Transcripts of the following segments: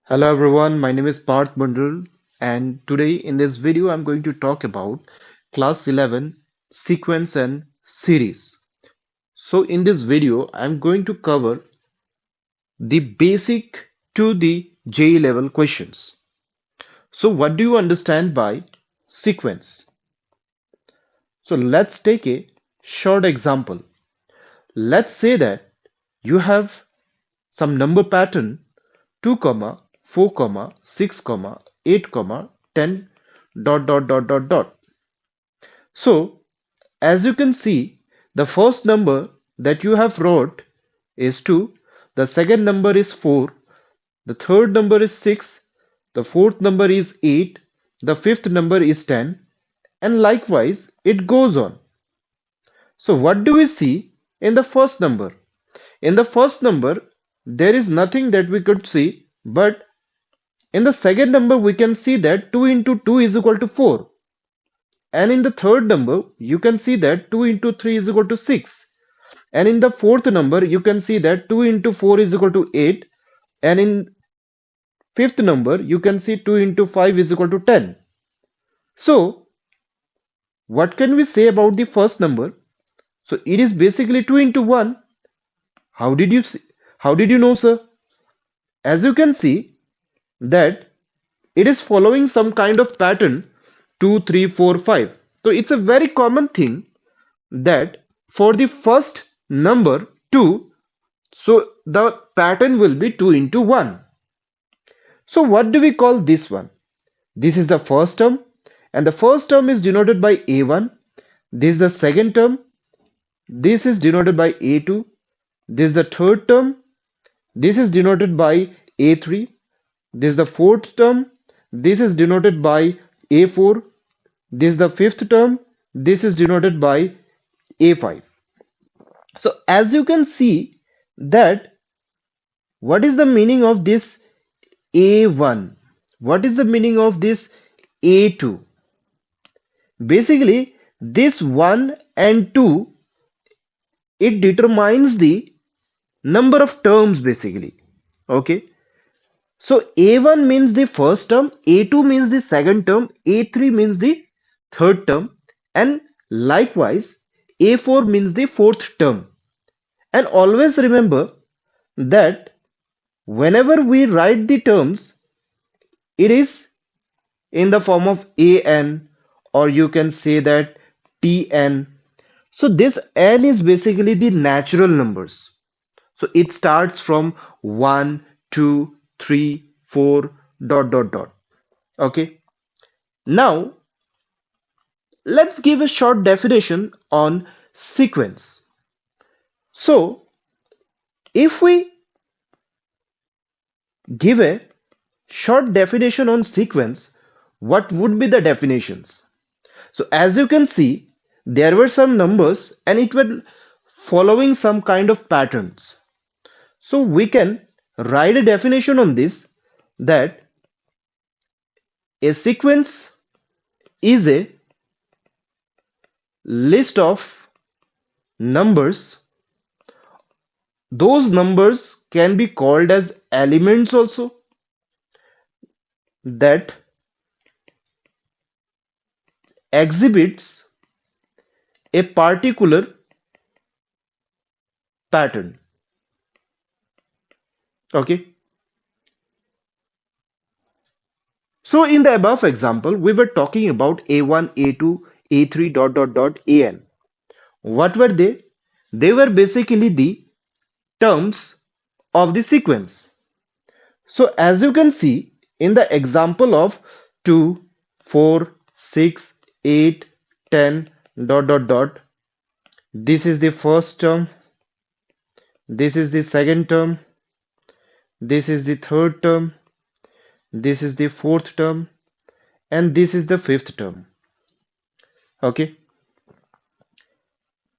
Hello everyone, my name is Parth Bundral, and today in this video I'm going to talk about Class 11 Sequence and Series. So in this video I'm going to cover the basic to the JEE level questions. So what do you understand by sequence? So let's take a short example. Let's say that you have some number pattern 2 comma 4 comma 6 comma 8 comma 10 dot. So as you can see, the first number that you have wrote is 2, the second number is 4, the third number is 6, the fourth number is 8, the fifth number is 10, and likewise it goes on. So what do we see in the first number? In the first number, there is nothing that we could see, but in the second number, we can see that 2 into 2 is equal to 4. And in the third number, you can see that 2 into 3 is equal to 6. And in the fourth number, you can see that 2 into 4 is equal to 8. And in fifth number, you can see 2 into 5 is equal to 10. So, what can we say about the first number? So, it is basically 2 into 1. How did you see? How did you know, sir? As you can see that it is following some kind of pattern 2, 3, 4, 5. So, it's a very common thing that for the first number 2, so the pattern will be 2 into 1. So what do we call this one? This is the first term, and the first term is denoted by A1. This is the second term. This is denoted by A2. This is the third term. This is denoted by A3. This is the fourth term. This is denoted by A4. This is the fifth term. This is denoted by A5. So as you can see that what is the meaning of this A1? What is the meaning of this A2? Basically, this 1 and 2, it determines the number of terms basically. Okay. So A1 means the first term, A2 means the second term, A3 means the third term, and likewise A4 means the fourth term. And always remember that whenever we write the terms, it is in the form of an, or you can say that tn. So this n is basically the natural numbers. So it starts from 1, 2, 3, 4, dot. Okay. Now let's give a short definition on sequence. So if we give a short definition on sequence, what would be the definitions? So as you can see, there were some numbers and it were following some kind of patterns. So we can write a definition on this, that a sequence is a list of numbers. Those numbers can be called as elements also, that exhibits a particular pattern. Okay. So in the above example, we were talking about A1, A2, A3, An. What were they? They were basically the terms of the sequence. So as you can see in the example of 2, 4, 6, 8, 10, dot. This is the first term. This is the second term. This is the third term. This is the fourth term. And this is the fifth term. Okay.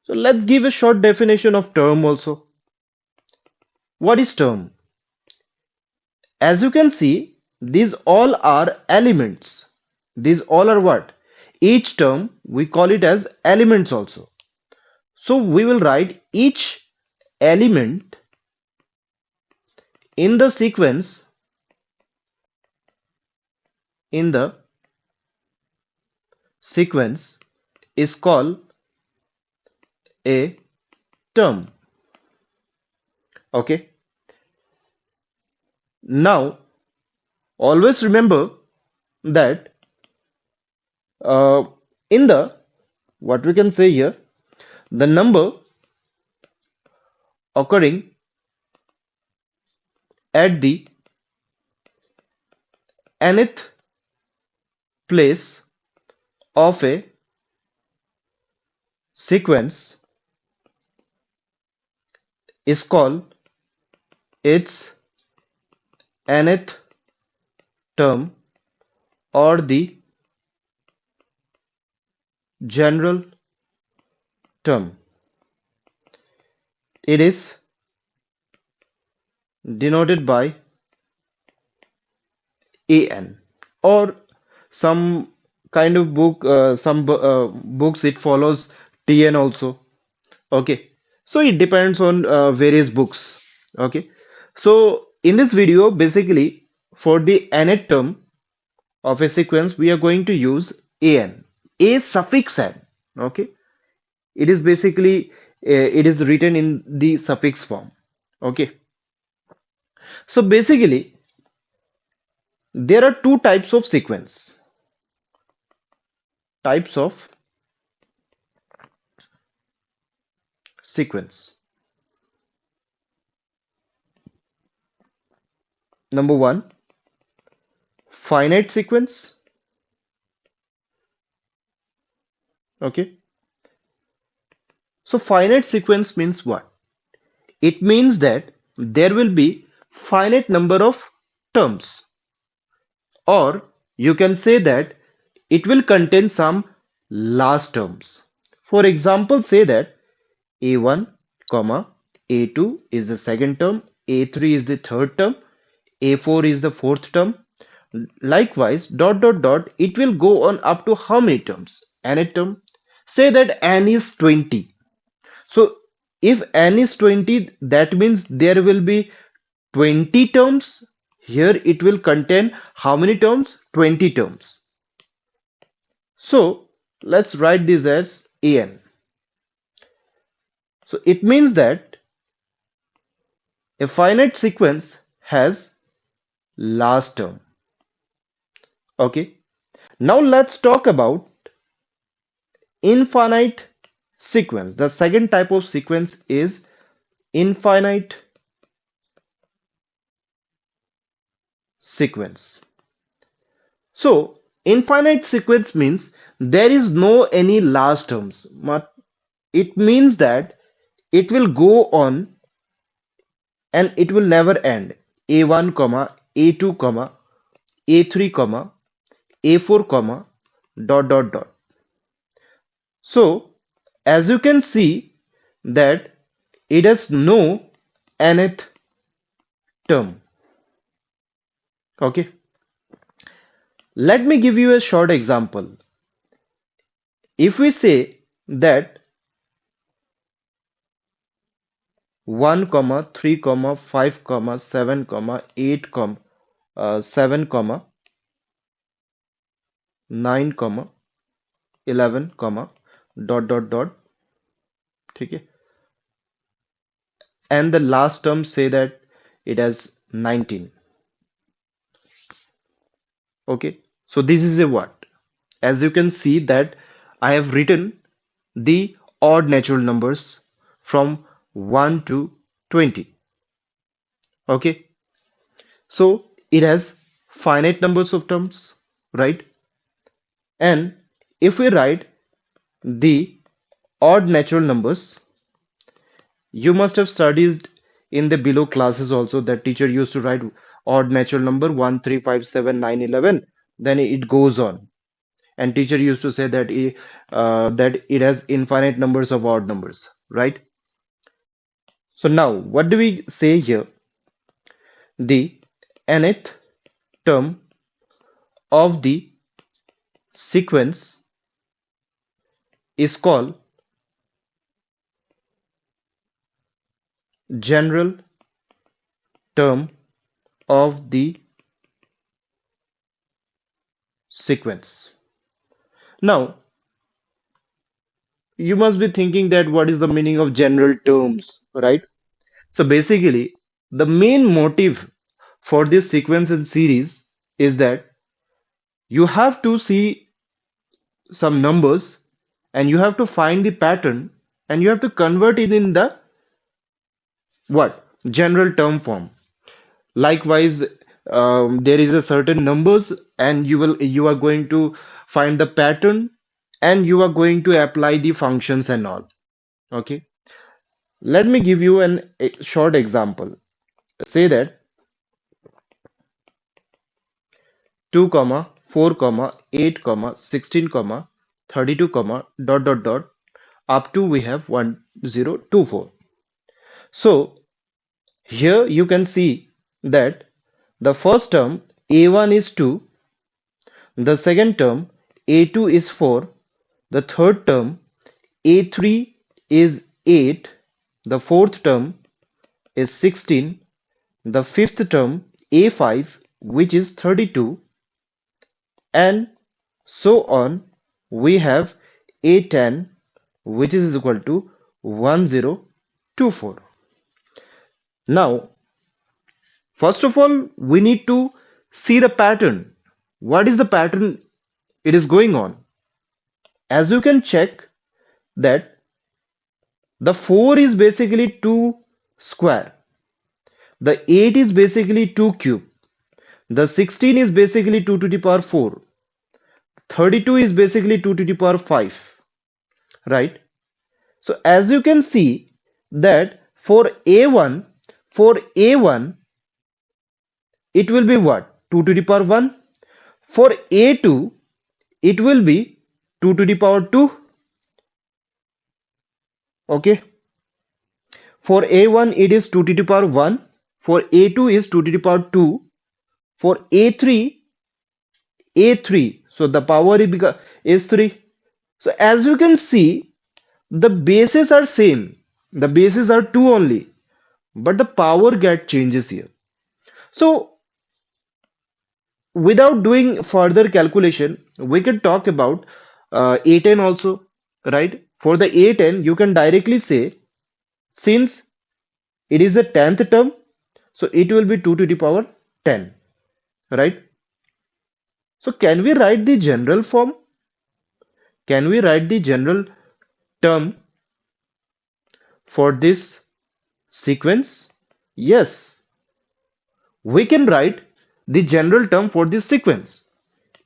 So let's give a short definition of term also. What is term? As you can see, these all are elements. These all are what? Each term we call it as elements also. So we will write each element in the sequence in the sequence is called a term. Okay. Now, always remember that uh, in the what we can say here, the number occurring at the nth place of a sequence is called its nth term or the general term. It is denoted by an, or some kind of book, books it follows tn also. Okay, so it depends on various books. Okay, so in this video, basically for the nth term of a sequence, we are going to use an, a suffix n. Okay, it is basically it is written in the suffix form. Okay, so basically there are two types of types of sequence. Number one, finite sequence. Okay, so finite sequence means what? It means that there will be finite number of terms, or you can say that it will contain some last terms. For example, say that a1, comma, a2 is the second term, a3 is the third term, a4 is the fourth term. Likewise, dot dot dot, it will go on up to how many terms? N term. Say that n is 20. So if n is 20, that means there will be 20 terms. Here it will contain how many terms? 20 terms. So let's write this as an. So it means that a finite sequence has last term. Okay. Now let's talk about infinite sequence. The second type of sequence is infinite sequence. So infinite sequence means there is no any last terms. But it means that it will go on and it will never end. A1, comma, A2, comma, A3, comma, A4, comma, dot dot dot. So as you can see that it has no nth term. Okay. Let me give you a short example. If we say that 1, comma, 3, comma, 5, comma, 7, comma, 8, comma, 7, comma, 9, comma, 11, comma, dot dot dot, okay, and the last term say that it has 19. Okay, so this is a what? As you can see that I have written the odd natural numbers from 1 to 20. Okay, so it has finite numbers of terms, right? And if we write the odd natural numbers, you must have studied in the below classes also that teacher used to write odd natural number 1, 3, 5, 7, 9, 11. Then it goes on. And teacher used to say that it has infinite numbers of odd numbers, right? So now, what do we say here? The nth term of the sequence is called general term of the sequence. Now, you must be thinking that what is the meaning of general terms, right? So basically, the main motive for this sequence and series is that you have to see some numbers and you have to find the pattern and you have to convert it in the what? General term form. Likewise, there is a certain numbers and you are going to find the pattern and you are going to apply the functions and all. Okay. Let me give you a short example. Say that 2 comma 4 comma 8 comma 16 comma 32 comma dot up to we have 1024. So here you can see that the first term a1 is 2, the second term a2 is 4, the third term a3 is 8, the fourth term is 16, the fifth term a5 which is 32, and so on. We have a10 which is equal to 1024. Now, first of all, we need to see the pattern. What is the pattern it is going on? As you can check that the 4 is basically 2 square, the 8 is basically 2 cube, the 16 is basically 2 to the power 4, 32 is basically 2 to the power 5, right? So as you can see that for A1 it will be what? 2 to the power 1. For A2 it will be 2 to the power 2. Okay. For A1 it is 2 to the power 1. For A2 is 2 to the power 2. For A3. So the power is 3. So as you can see, the bases are same. The bases are 2 only, but the power get changes here. So without doing further calculation, we can talk about A10 also, right? For the A10, you can directly say, since it is the 10th term, so it will be 2 to the power 10, right? So can we write the general form? Can we write the general term for this sequence? Yes, we can write the general term for this sequence.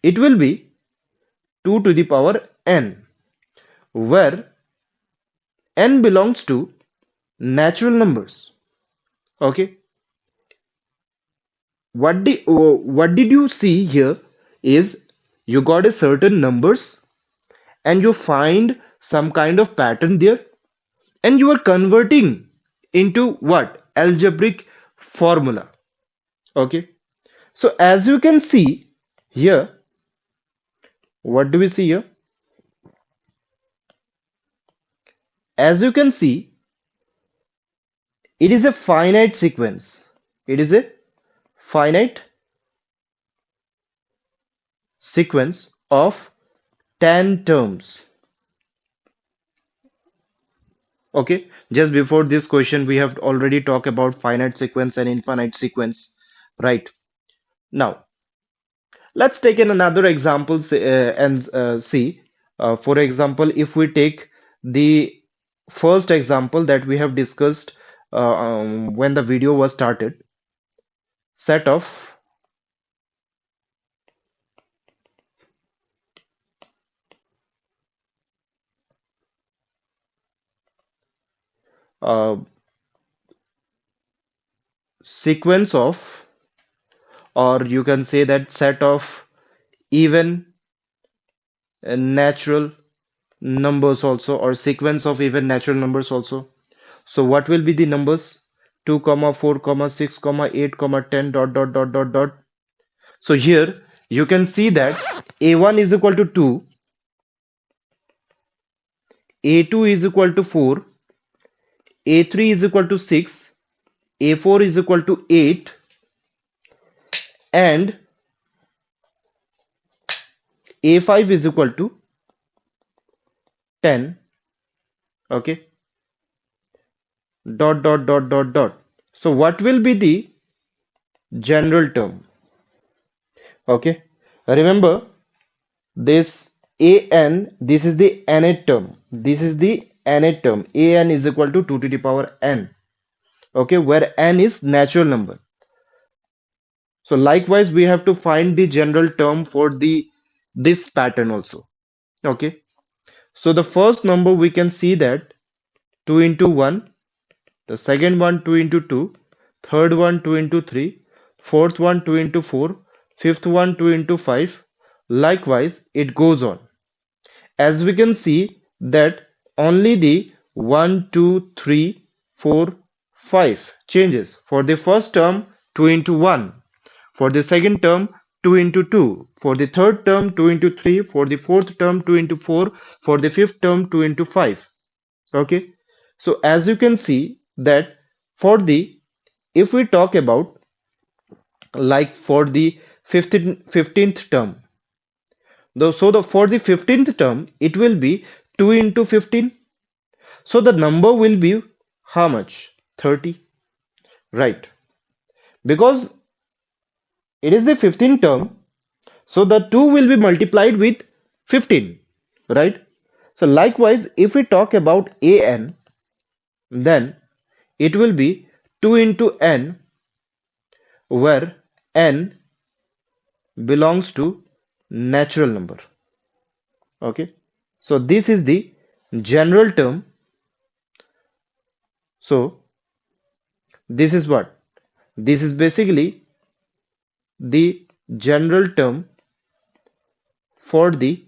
It will be 2 to the power n, where n belongs to natural numbers. Okay, what did you see here is you got a certain numbers and you find some kind of pattern there and you are converting into what? Algebraic formula. Okay, so as you can see here, what do we see here? As you can see, it is a finite sequence. It is a finite sequence of 10 terms. Okay, just before this question, we have already talked about finite sequence and infinite sequence, right? Now, let's take another example and see. For example, if we take the first example that we have discussed when the video was started, set of uh, sequence of, or you can say that set of even natural numbers also, or sequence of even natural numbers also. So what will be the numbers? 2 comma 4 comma 6 comma 8 comma 10 dot. So here you can see that a1 is equal to 2, a2 is equal to 4, a3 is equal to 6, a4 is equal to 8, and A5 is equal to 10, okay, dot dot dot dot dot. So what will be the general term? Okay, remember this an, this is the nth term. This is the nth term. An is equal to 2 to the power n. Okay, where n is natural number. So likewise, we have to find the general term for the this pattern also. Okay, so the first number we can see that 2 into 1, the second one 2 into 2, third one 2 into 3, fourth one 2 into 4, fifth one 2 into 5. Likewise, it goes on. As we can see that only the 1, 2, 3, 4, 5 changes. For the first term, 2 into 1. For the second term, 2 into 2. For the third term, 2 into 3. For the fourth term, 2 into 4. For the fifth term, 2 into 5. Okay. So as you can see that for the, if we talk about like for the 15th term, so for the 15th term, it will be 2 into 15. So the number will be how much? 30, right? Because it is the 15th term, so the 2 will be multiplied with 15, right? So likewise, if we talk about an, then it will be 2 into n, where n belongs to natural number. Okay, so this is the general term. So this is what? This is basically the general term for the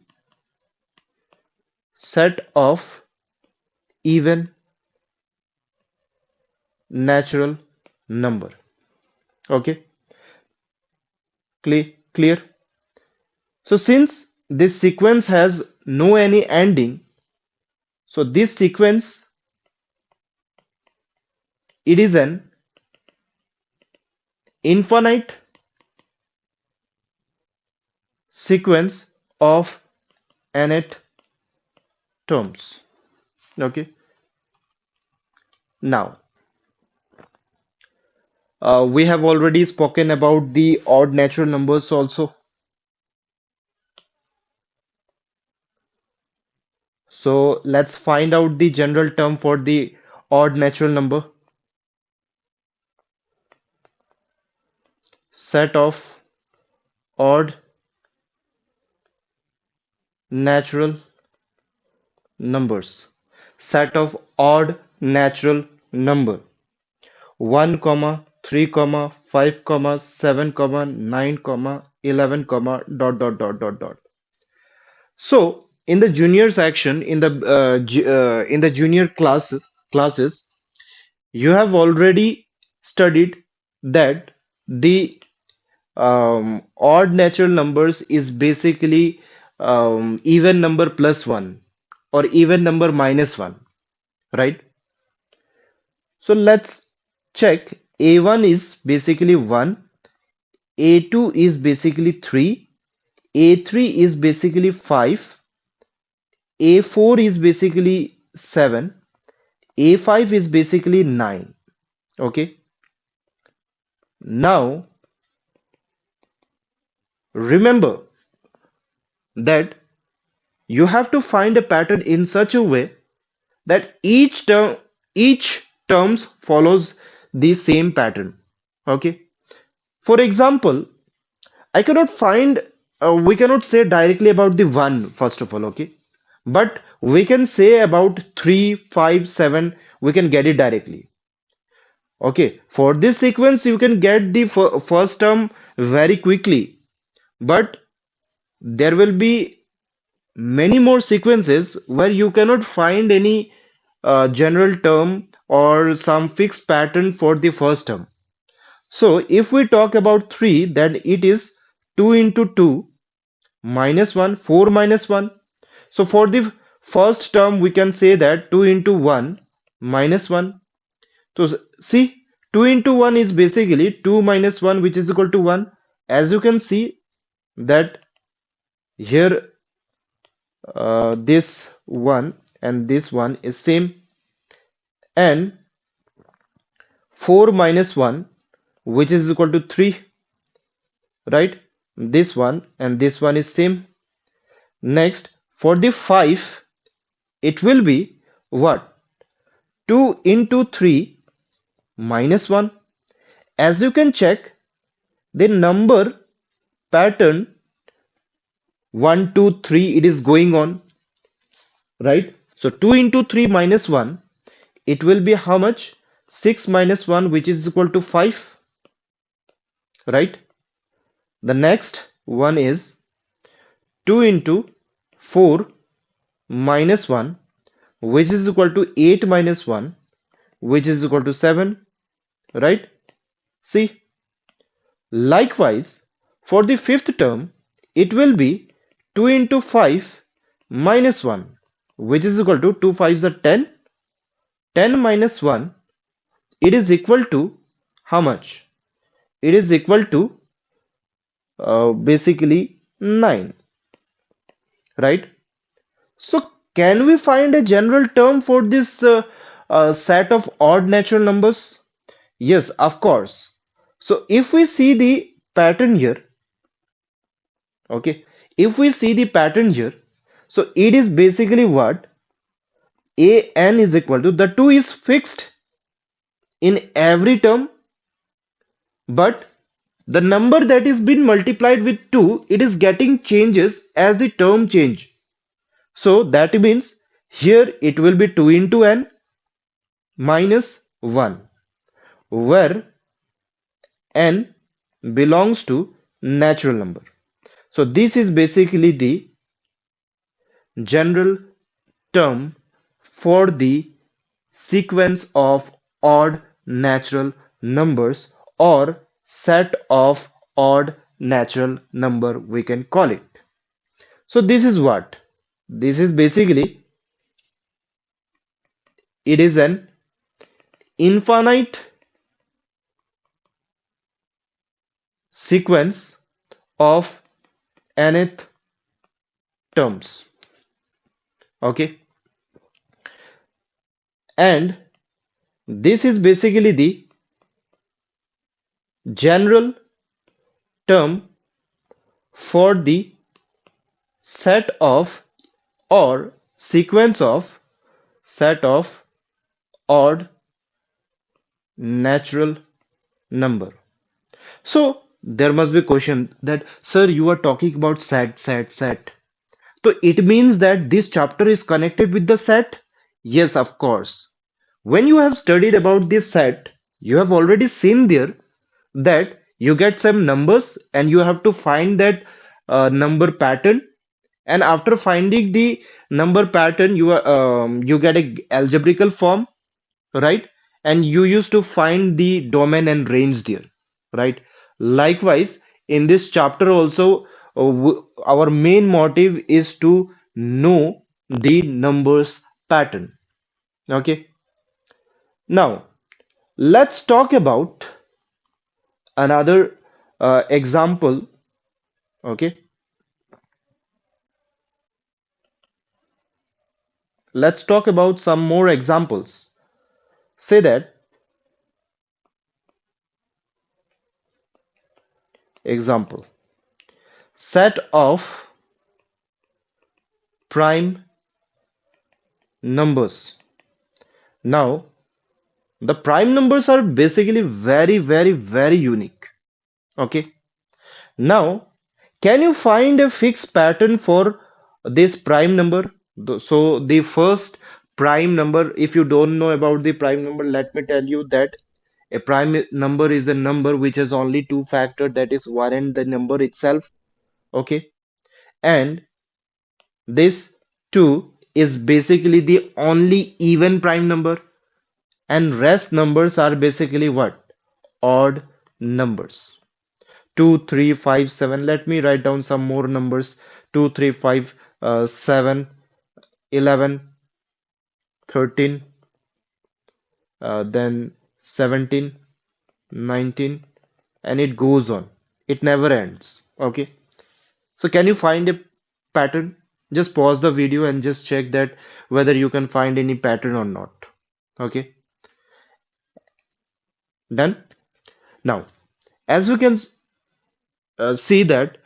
set of even natural number. Okay, clear? So since this sequence has no any ending, so this sequence, it is an infinite sequence of nth terms. Okay, now we have already spoken about the odd natural numbers also. So let's find out the general term for the odd natural number. Set of odd natural numbers. Set of odd natural number. 1 comma 3 comma 5 comma 7 comma 9 comma 11 comma dot dot dot dot dot. So in the junior section, in the junior classes, you have already studied that the odd natural numbers is basically even number plus 1 or even number minus 1, right? So let's check. A1 is basically 1, A2 is basically 3, A3 is basically 5, A4 is basically 7, A5 is basically 9. Okay. Now remember that you have to find a pattern in such a way that each terms follows the same pattern. Okay. For example, I cannot find we cannot say directly about the 1 first of all, okay, but we can say about 3, 5, 7. We can get it directly. Okay, for this sequence you can get the first term very quickly, but there will be many more sequences where you cannot find any general term or some fixed pattern for the first term. So if we talk about 3, then it is 2 into 2 minus 1, 4 minus 1. So for the first term we can say that 2 into 1 minus 1. So see, 2 into 1 is basically 2 minus 1, which is equal to 1. As you can see that Here, this one and this one is same, and 4 minus 1, which is equal to 3, right? This one and this one is same. Next, for the 5, it will be what? 2 into 3 minus 1. As you can check, the number pattern 1, 2, 3, it is going on, right? So 2 into 3 minus 1, it will be how much? 6 minus 1, which is equal to 5, right? The next one is 2 into 4 minus 1, which is equal to 8 minus 1, which is equal to 7, right? See, likewise, for the fifth term, it will be 2 into 5 minus 1, which is equal to 2 5s are 10. 10 minus 1, it is equal to how much? It is equal to basically 9, right? So, can we find a general term for this set of odd natural numbers? Yes, of course. So, if we see the pattern here, okay, if we see the pattern here, so it is basically what? A n is equal to, the 2 is fixed in every term, but the number that is been multiplied with 2, it is getting changes as the term change. So that means here it will be 2 into n minus 1, where n belongs to natural number. So this is basically the general term for the sequence of odd natural numbers, or set of odd natural number, we can call it. So this is what? This is basically, it is an infinite sequence of nth terms. Okay, and this is basically the general term for the set of, or sequence of, set of odd natural number. So there must be a question that, sir, you are talking about set. So it means that this chapter is connected with the set? Yes, of course. When you have studied about this set, you have already seen there that you get some numbers and you have to find that number pattern, and after finding the number pattern, you get a algebraical form, right? And you used to find the domain and range there, right? Likewise, in this chapter also, our main motive is to know the numbers pattern. Okay, now let's talk about another example. Okay, let's talk about some more examples. Say that example, set of prime numbers. Now, the prime numbers are basically very unique. Okay. Now, can you find a fixed pattern for this prime number? So the first prime number, if you don't know about the prime number, let me tell you that a prime number is a number which has only two factors, that is 1 and the number itself. Okay. And this 2 is basically the only even prime number, and rest numbers are basically what? Odd numbers. 2, 3, 5, 7. Let me write down some more numbers. 2, 3, 5, 7, 11, 13, then 17, 19, and it goes on. It never ends. Okay. So can you find it? pattern, just pause the video and just check that whether you can find any pattern or not. Okay, done. Now, as you can see that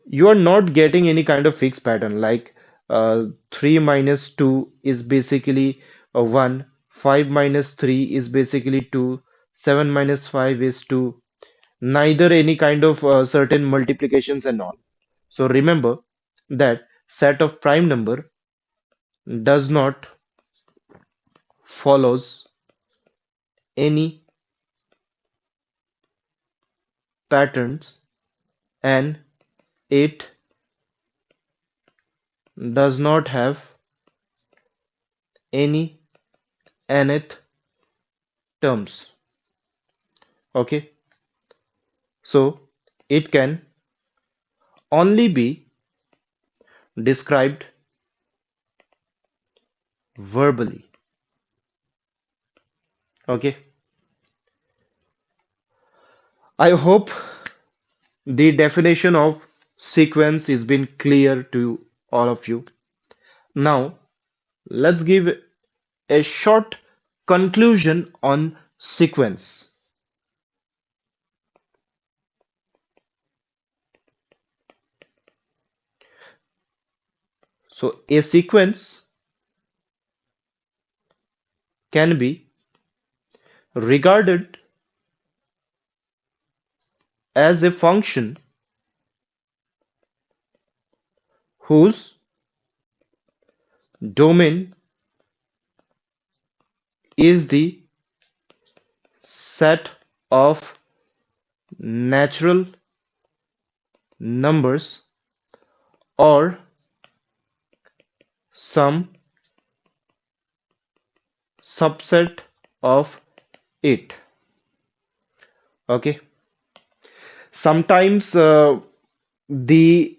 you are not getting any kind of fixed pattern like 3 minus 2 is basically a 1, 5 minus 3 is basically 2, 7 minus 5 is 2, neither any kind of certain multiplications and all. So remember that set of prime number does not follows any patterns, and it does not have any nth terms. Okay, so it can only be described verbally. Okay, I hope the definition of sequence is been clear to all of you. Now, let's give a short conclusion on sequence. So, a sequence can be regarded as a function whose domain is the set of natural numbers or some subset of it. Okay. Sometimes the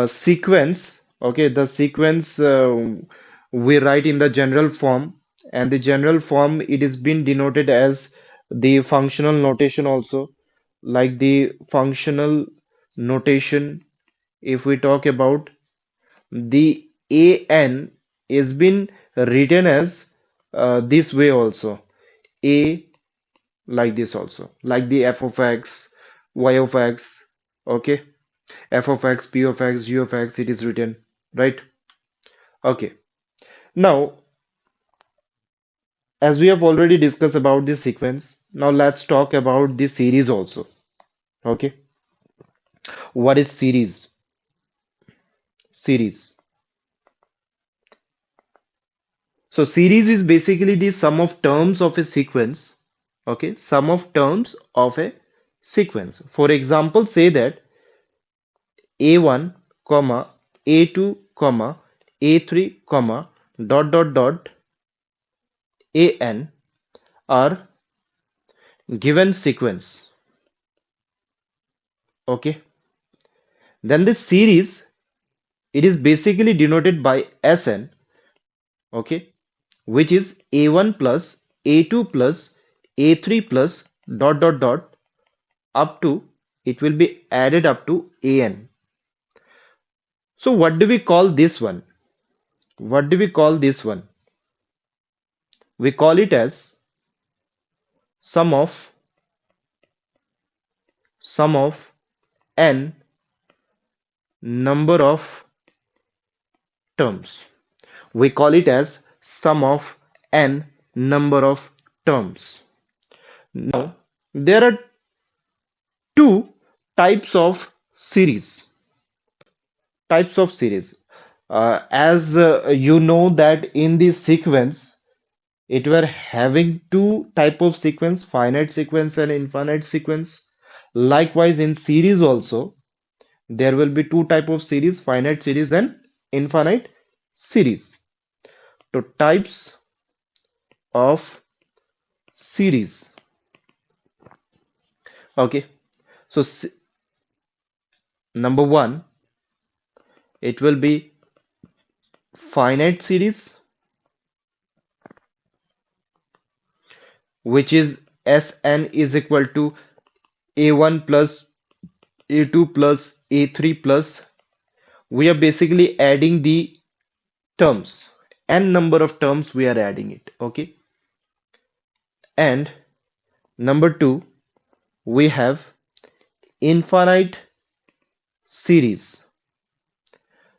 sequence, okay, the sequence we write in the general form, and the general form it is been denoted as the functional notation also, like the functional notation. If we talk about the an is been written as this way also, a like this also, like the f of x, y of x, okay, f of x, p of x, g of x, it is written, right? Okay. Now, as we have already discussed about the sequence, now let's talk about the series also. Okay. What is series? Series. So series is basically the sum of terms of a sequence. Okay, sum of terms of a sequence. For example, say that a1, comma, a2, comma, a3, comma, dot dot dot an are given sequence. Okay, then this series it is basically denoted by Sn, okay, which is a1 plus a2 plus a3 plus dot dot dot up to it will be added up to an. So what do we call this one? What do we call this one? We call it as sum of sum of n number of terms. We call it as sum of n number of terms. Now, there are two types of series. Types of series. As you know that in the sequence, it were having two type of sequence, finite sequence and infinite sequence. Likewise, in series also, there will be two type of series, finite series and infinite series. So types of series. Okay. So number one, it will be finite series, which is Sn is equal to a1 plus a2 plus a3 plus we are basically adding the terms, n number of terms we are adding it, okay? And number two, we have infinite series.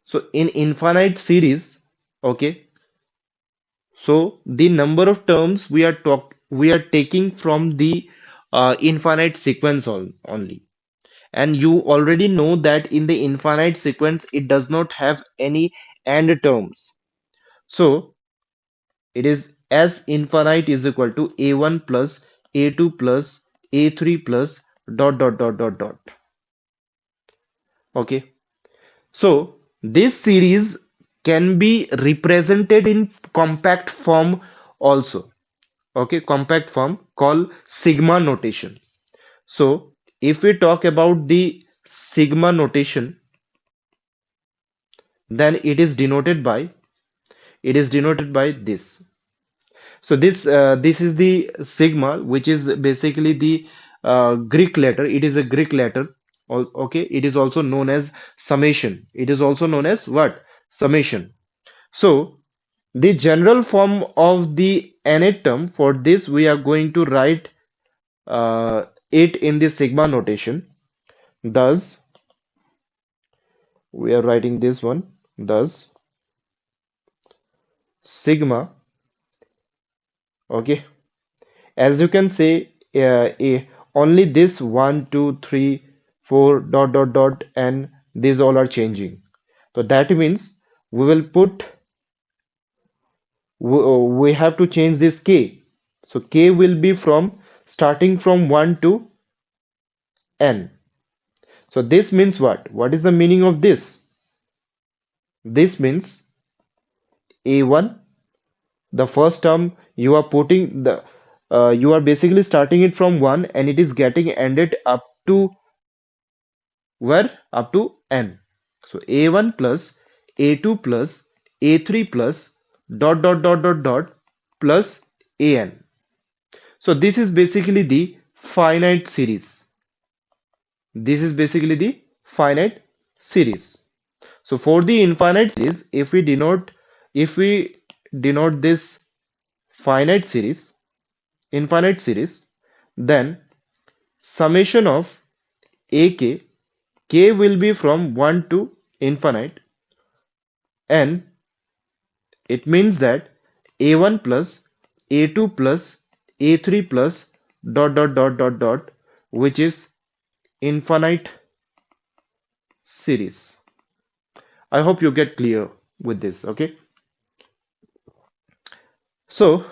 So in infinite series, okay, so the number of terms we are taking from the infinite sequence only. And you already know that in the infinite sequence it does not have any AND terms. So it is as infinite is equal to a1 plus a2 plus a3 plus dot dot dot dot dot. Okay. So this series can be represented in compact form also. Okay, compact form called sigma notation. So if we talk about the sigma notation, then it is denoted by this. So this is the sigma, which is basically the Greek letter. It is a Greek letter. Okay, it is also known as summation. It is also known as what? Summation. So the general form of the nth term for this we are going to write it in the sigma notation. Thus, we are writing this one. Thus, sigma. Okay, as you can say, only this 1, 2, 3, 4 dot dot dot and these all are changing. So that means we will put we have to change this k. So k will be from starting from 1 to n. So this means what? What is the meaning of this? This means a1, the first term you are putting the you are basically starting it from 1 and it is getting ended up to where? Up to n. So a1 plus a2 plus a3 plus dot dot dot dot dot plus an. So this is basically the finite series. This is basically the finite series. So for the infinite series, if we denote this infinite series, then summation of ak, k will be from 1 to infinite, and it means that a1 plus a2 plus a3 plus dot dot dot dot dot, which is infinite series. I hope you get clear with this, okay? So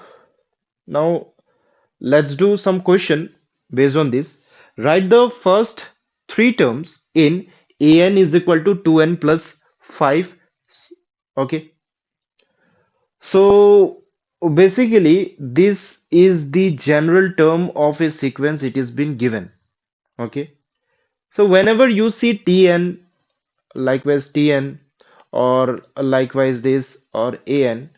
now let's do some question based on this. Write the first three terms in an is equal to 2n plus 5. Okay. So basically, this is the general term of a sequence it is been given. Okay. So whenever you see Tn, likewise Tn, or likewise this or An,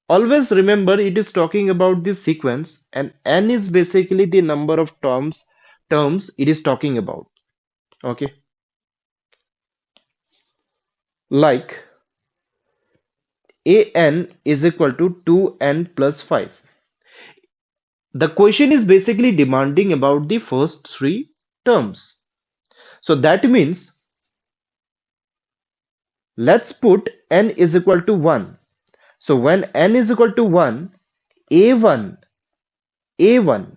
always remember it is talking about the sequence, and n is basically the number of terms it is talking about. Okay. Like An is equal to 2n plus 5. The question is basically demanding about the first three terms. So that means let's put n is equal to 1. So when n is equal to 1, a1, a1,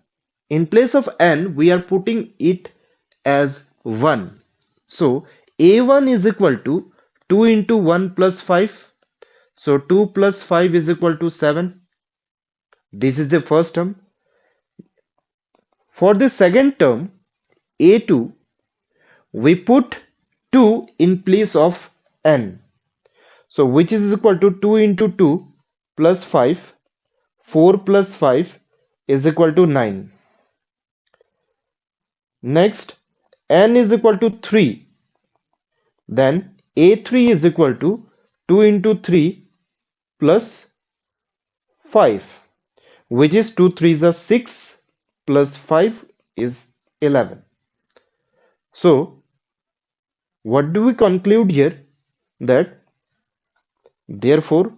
in place of n, we are putting it as 1. So a1 is equal to 2 into 1 plus 5. So 2 plus 5 is equal to 7. This is the first term. For the second term, a2, we put 2 in place of n. So which is equal to 2 into 2 plus 5. 4 plus 5 is equal to 9. Next, n is equal to 3. Then a3 is equal to 2 into 3 plus 5, which is 2 3s are 6 plus 5 is 11. So what do we conclude here? that therefore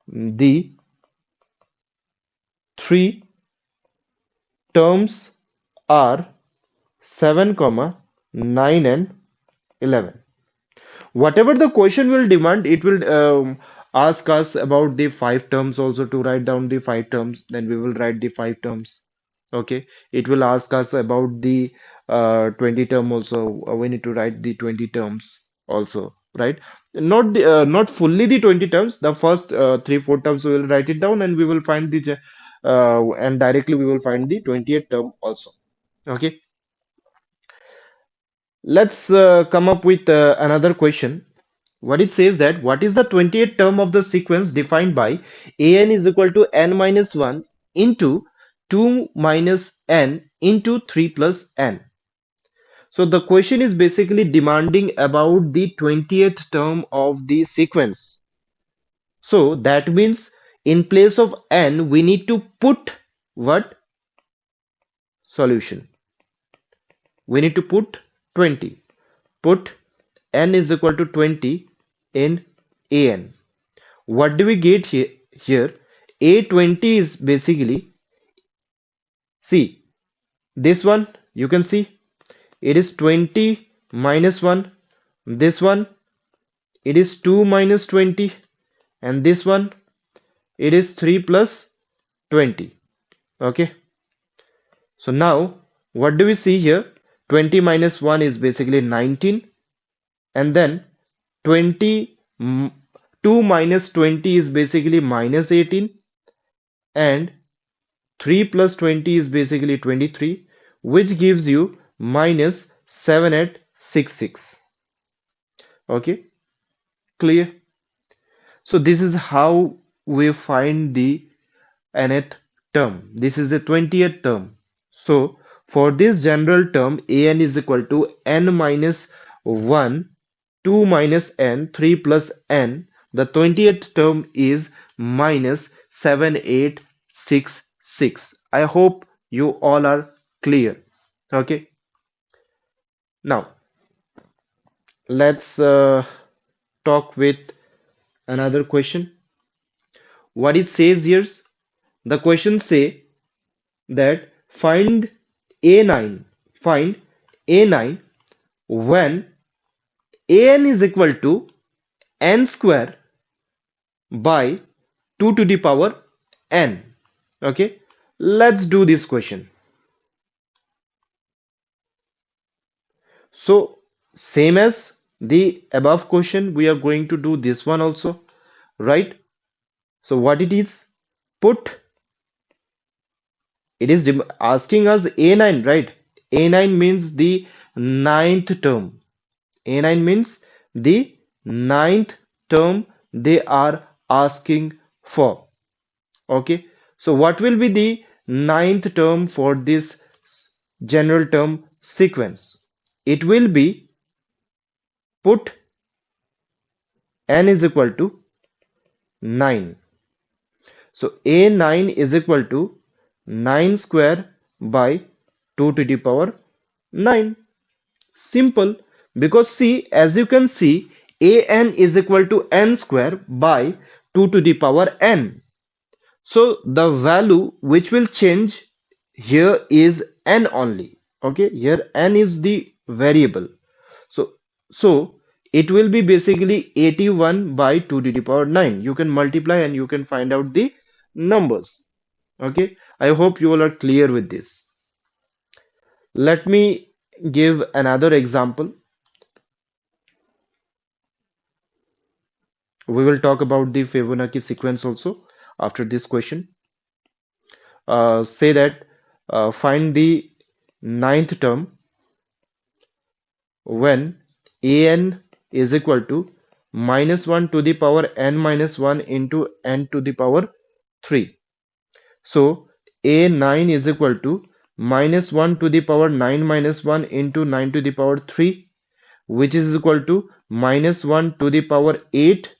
the three terms are 7, comma 9 and 11. Whatever the question will demand, it will ask us about the five terms also, to write down the five terms. Then we will write the five terms. Okay. It will ask us about the 20 term also. We need to write the 20 terms also, right? Not fully the 20 terms. The first three, four terms we will write it down, and we will find and directly we will find the 20th term also. Okay. Let's come up with another question. What it says that what is the 20th term of the sequence defined by an is equal to n minus 1 into 2 minus n into 3 plus n. So the question is basically demanding about the 20th term of the sequence. So that means in place of n we need to put what? Solution. We need to put 20. Put n is equal to 20 in an. What do we get here? Here, A20 is basically, see, this one, you can see, it is 20 minus 1. This one, it is 2 minus 20. And this one, it is 3 plus 20. Okay. So now, what do we see here? 20 minus 1 is basically 19. And then 20, 2 minus 20 is basically minus 18. And 3 plus 20 is basically 23, which gives you minus 7866. Okay, clear? So this is how we find the nth term. This is the 20th term. So for this general term, an is equal to n minus 1, 2 minus n, 3 plus n. The 20th term is minus 7866. I hope you all are clear. Okay. Now let's talk with another question. What it says here, the question say that find a9 when an is equal to n square by 2 to the power n. Okay, let's do this question. So same as the above question, we are going to do this one also, right? So what it is, put, it is asking us a9, right? A9 means the ninth term. A9 means the ninth term they are asking for. Okay, so what will be the ninth term for this general term sequence? It will be, put n is equal to 9. So a9 is equal to 9 square by 2 to the power 9. Simple, because see, as you can see, an is equal to n square by 2 to the power n. So the value which will change here is n only. Okay, here n is the variable. So it will be basically 81 by 2 to the power 9. You can multiply and you can find out the numbers. Okay, I hope you all are clear with this. Let me give another example. We will talk about the Fibonacci sequence also after this question. Say that find the ninth term when an is equal to minus 1 to the power n minus 1 into n to the power 3. So a9 is equal to minus 1 to the power 9 minus 1 into 9 to the power 3, which is equal to minus 1 to the power 8,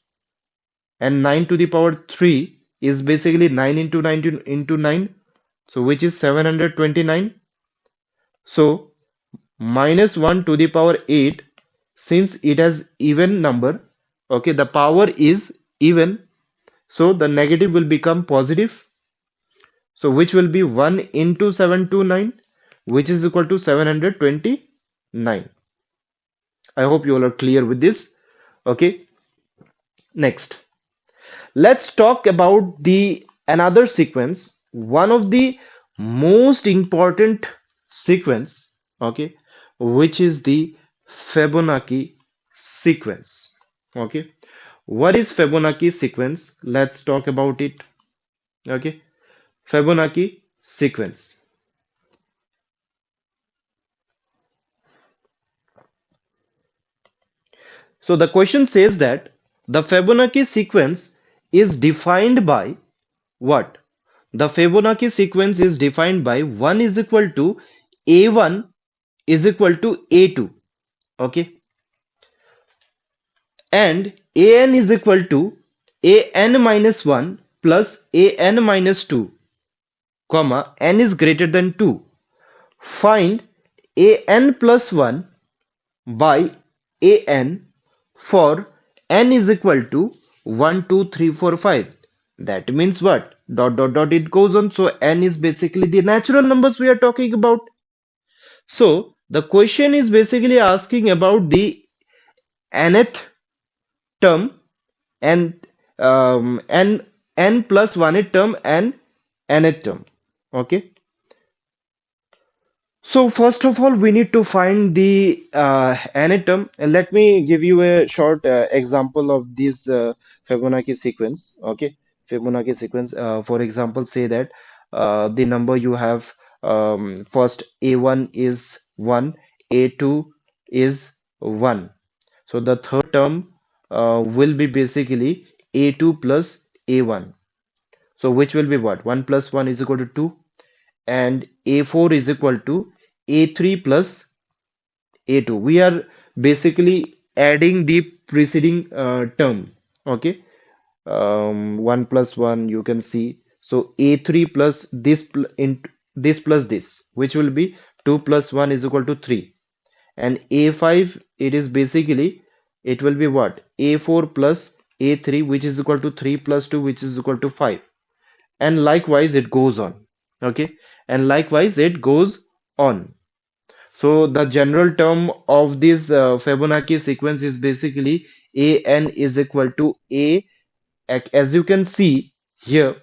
and 9 to the power 3 is basically 9 into 9 into 9, so which is 729. So minus 1 to the power 8, since it has even number, Okay, the power is even, so the negative will become positive. So which will be 1 into 729, which is equal to 729. I hope you all are clear with this. Okay, next. Let's talk about the another sequence, one of the most important sequence, okay, which is the Fibonacci sequence. Okay, what is Fibonacci sequence? Let's talk about it. Okay, Fibonacci sequence. So the question says that the Fibonacci sequence is defined by what? The Fibonacci sequence is defined by 1 is equal to A1 is equal to A2, okay, and AN is equal to AN minus 1 plus AN minus 2, comma, N is greater than 2. Find AN plus 1 by AN for N is equal to 1, 2, 3, 4, 5. That means what? Dot dot dot it goes on. So N is basically the natural numbers we are talking about. So the question is basically asking about the nth term and n plus 1th term and nth term. Okay. So first of all, we need to find the nth term. And let me give you a short example of this Fibonacci sequence. Okay, Fibonacci sequence. For example, say that the number you have, first A1 is 1, A2 is 1. So the third term will be basically A2 plus A1. So which will be what? 1 plus 1 is equal to 2, and A4 is equal to A3 plus A2. We are basically adding the preceding term. Okay. 1 plus 1 you can see. So A3 plus this plus this, which will be 2 plus 1 is equal to 3. And A5, it is basically, it will be what? A4 plus A3, which is equal to 3 plus 2, which is equal to 5. And likewise it goes on. Okay, and likewise it goes on. So the general term of this Fibonacci sequence is basically an is equal to a, as you can see here,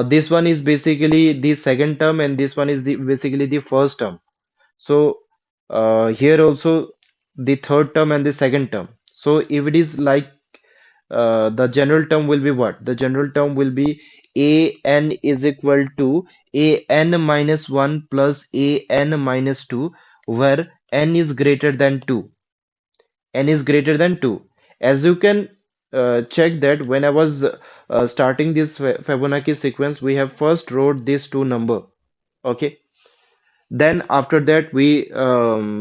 this one is basically the second term and this one is the basically the first term. So here also the third term and the second term. So if it is like, the general term will be what? The general term will be an is equal to an minus 1 plus an minus 2, where n is greater than 2. N is greater than 2. As you can check that when I was starting this Fibonacci sequence, we have first wrote these two number. Okay. Then after that we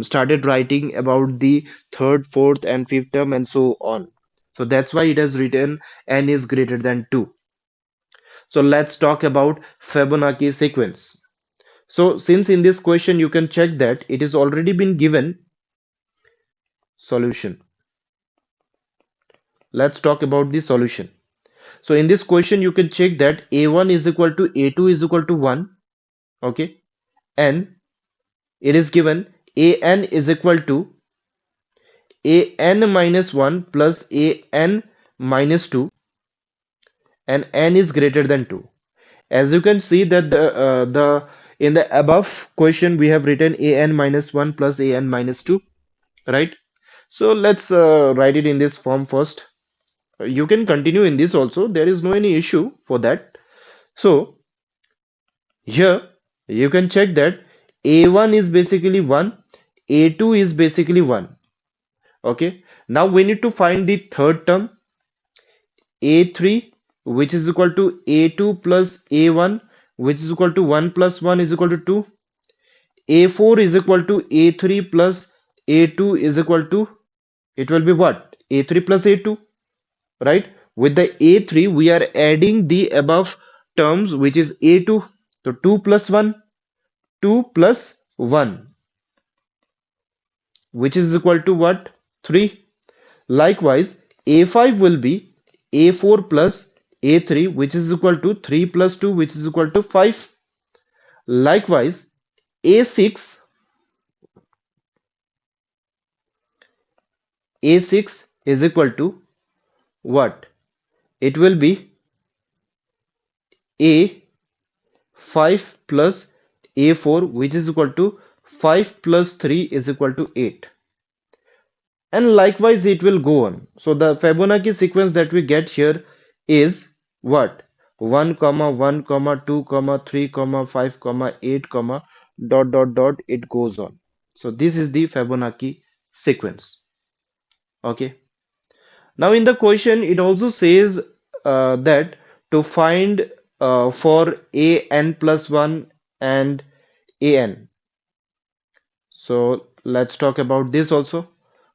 started writing about the third, fourth, and fifth term and so on. So that's why it has written n is greater than 2. So let's talk about Fibonacci sequence. So since in this question you can check that it is already been given solution. Let's talk about the solution. So in this question you can check that a1 is equal to a2 is equal to 1. Okay, and it is given an is equal to an minus 1 plus an minus 2, and n is greater than 2. As you can see that the in the above question we have written an minus 1 plus an minus 2, right? So let's write it in this form first. You can continue in this also, there is no any issue for that. So here you can check that a1 is basically 1, a2 is basically 1. Okay, now we need to find the third term, a3, which is equal to a2 plus a1, which is equal to 1 plus 1 is equal to 2. A4 is equal to a3 plus a2 is equal to, it will be what? A3 plus a2, right? With the a3 we are adding the above terms, which is a2. So 2 plus 1, 2 plus 1, which is equal to what? 3. Likewise, A5 will be A4 plus A3, which is equal to 3 plus 2, which is equal to 5. Likewise, A6 A6 is equal to what? It will be A5 plus A4, which is equal to 5 plus 3 is equal to 8. And likewise, it will go on. So the Fibonacci sequence that we get here is what? 1, comma 1, comma 2, comma 3, comma 5, comma 8, comma dot dot dot. It goes on. So this is the Fibonacci sequence. Okay. Now in the question, it also says that to find for an plus 1 and an. So let's talk about this also.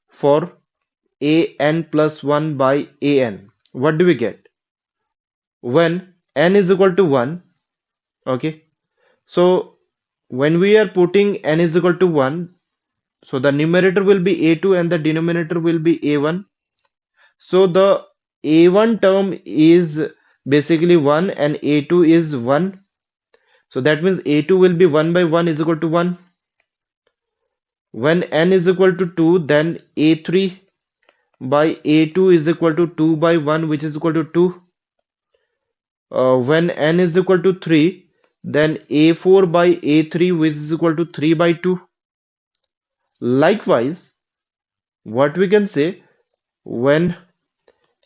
For an plus 1 by an, what do we get? When n is equal to 1, okay. So when we are putting n is equal to 1, so the numerator will be a2 and the denominator will be a1. So the a1 term is basically 1 and a2 is 1. So that means a2 will be 1 by 1 is equal to 1. When n is equal to 2, then a3 by a2 is equal to 2 by 1, which is equal to 2. When n is equal to 3, then a4 by a3, which is equal to 3 by 2. Likewise, what we can say, when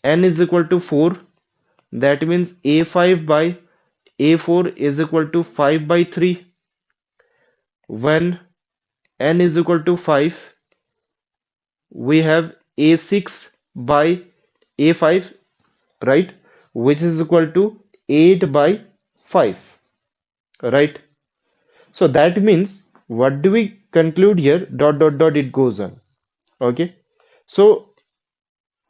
n is equal to 4, that means a5 by a4 is equal to 5 by 3. When n is equal to 5, we have a6 by a5, right, which is equal to 8 by 5, right? So that means what do we conclude here? Dot dot dot, it goes on. Okay. So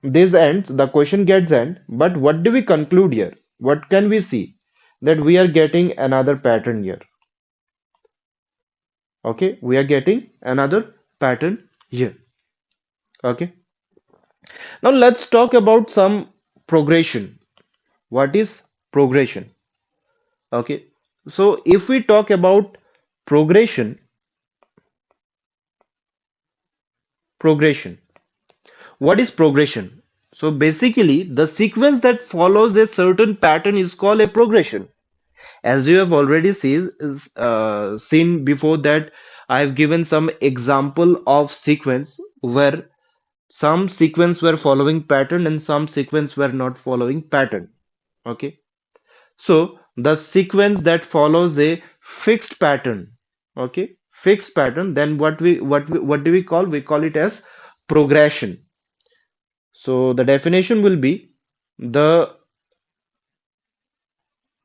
this ends, the question gets end, but what do we conclude here? What can we see? That we are getting another pattern here. Okay, we are getting another pattern here. Okay. Now let's talk about some progression. What is progression? Okay. So if we talk about progression, what is progression? So basically, the sequence that follows a certain pattern is called a progression. As you have already seen before that, I have given some example of sequence where some sequence were following pattern and some sequence were not following pattern. Okay. So the sequence that follows a fixed pattern, okay, fixed pattern, then what do we call? We call it as progression. So the definition will be the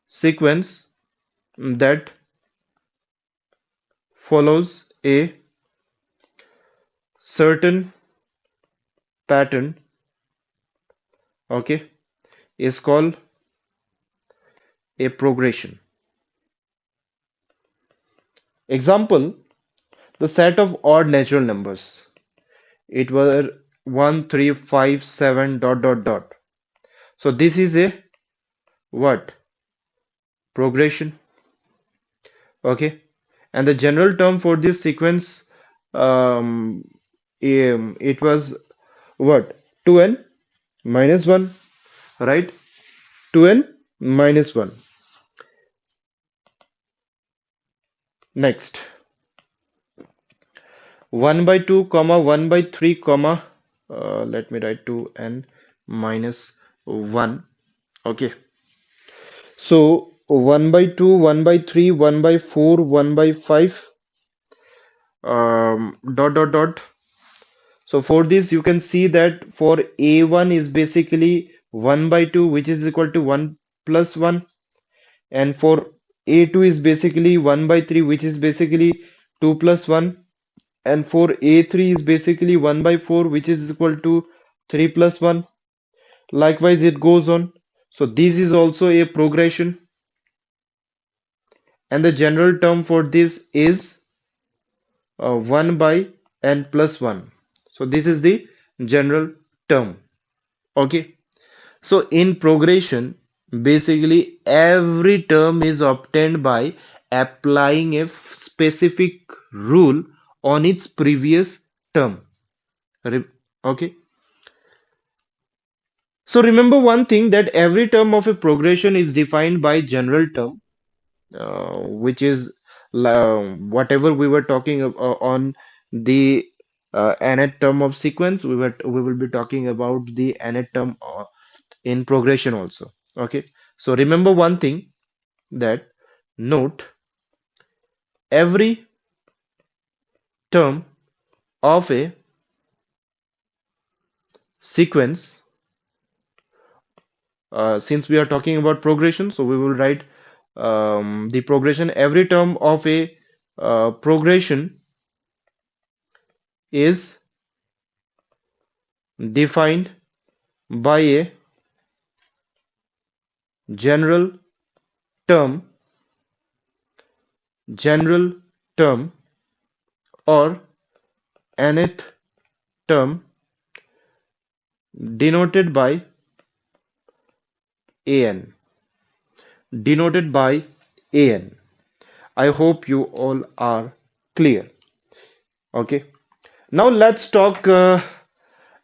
sequence that follows a certain pattern, okay, is called a progression. Example, the set of odd natural numbers. It were 1, 3, 5, 7, dot dot dot. So this is a what? Progression. Okay. And the general term for this sequence, um, it was what? 2n minus 1, right? 2n minus 1. Next, 1 by 2 comma 1 by 3 comma, let me write 2n minus 1. Okay. So 1 by 2, 1 by 3, 1 by 4, 1 by 5, dot dot dot. So for this, you can see that for a1 is basically 1 by 2, which is equal to 1 plus 1. And for a2 is basically 1 by 3, which is basically 2 plus 1. And for a3 is basically 1 by 4, which is equal to 3 plus 1. Likewise, it goes on. So this is also a progression. And the general term for this is 1 by n plus 1. So this is the general term. Okay. So in progression, basically every term is obtained by applying a specific rule on its previous term. Re- Okay. So remember one thing, that every term of a progression is defined by general term, which is whatever we were talking on the nth term of sequence. We will be talking about the nth term in progression also. Okay. So remember one thing, that note every term of a sequence, since we are talking about progression, so we will write the progression. Every term of a progression is defined by a general term, general term, or nth term, denoted by an, denoted by an. I hope you all are clear. Okay. Now let's talk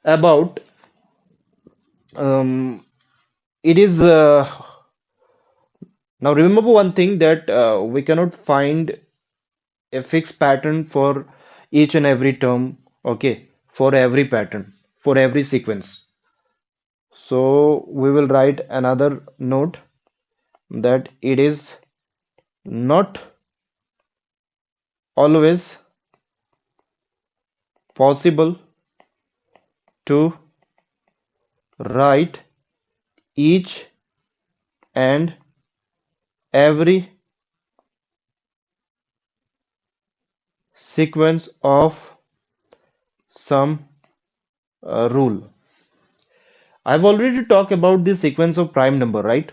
about um, it is now remember one thing, that we cannot find a fixed pattern for each and every term. Okay, for every pattern, for every sequence. So we will write another note, that it is not always possible to write each and every sequence of some rule. I've already talked about the sequence of prime number, right?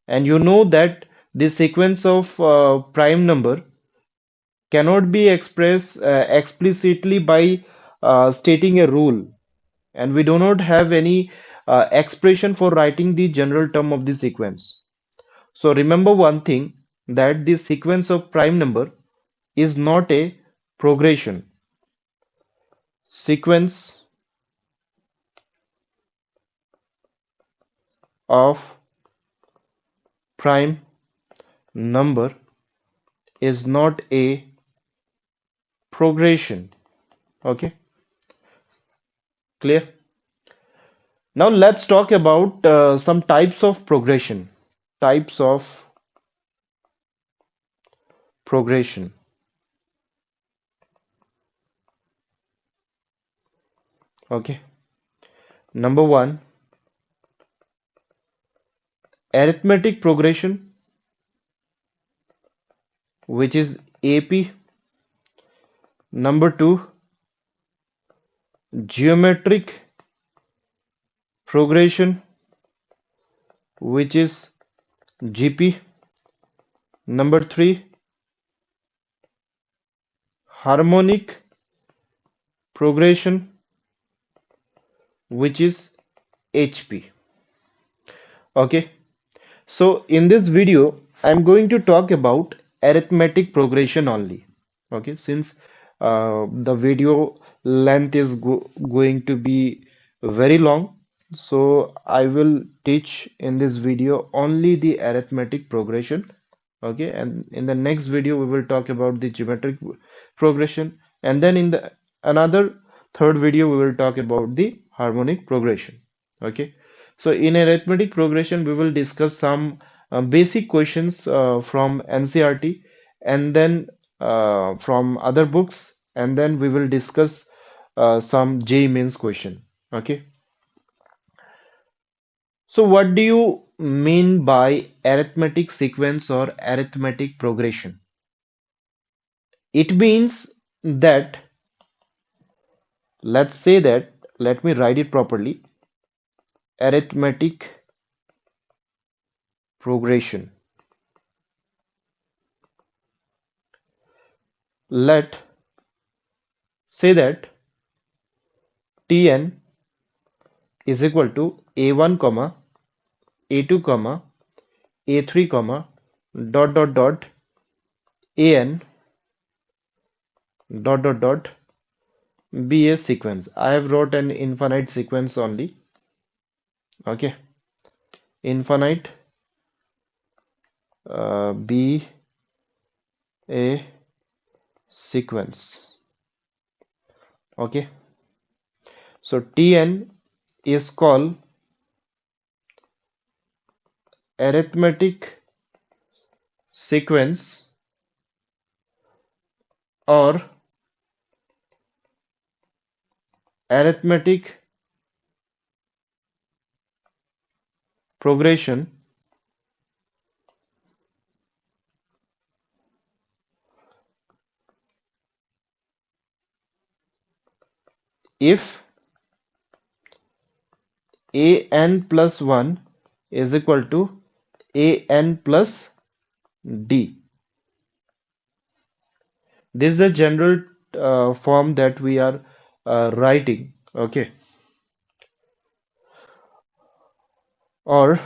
And you know that the sequence of prime number cannot be expressed explicitly by stating a rule, and we do not have any expression for writing the general term of the sequence. So remember one thing, that the sequence of prime number is not a progression. Sequence of prime number is not a progression. Okay, clear? Now let's talk about some types of progression. Types of progression. Okay. Number one, arithmetic progression, which is AP. Number two, geometric progression, which is GP. Number three, harmonic progression, which is HP. Okay. So in this video, I'm going to talk about arithmetic progression only. Okay, since the video length is going to be very long, so I will teach in this video only the arithmetic progression. Okay, and in the next video we will talk about the geometric progression, and then in the another third video we will talk about the harmonic progression. Okay, so in arithmetic progression we will discuss some basic questions from NCRT, and then from other books, and then we will discuss some JEE mains question. Okay, so what do you mean by arithmetic sequence or arithmetic progression? It means that, let's say that, let me write it properly. Arithmetic progression. Let say that Tn is equal to a1 comma a2 comma a3 comma dot dot dot an dot dot dot be a sequence. I have wrote an infinite sequence only. Okay, infinite be a sequence. Okay, so Tn is called arithmetic sequence or arithmetic progression if an plus 1 is equal to an plus d. This is a general form that we are writing, okay, or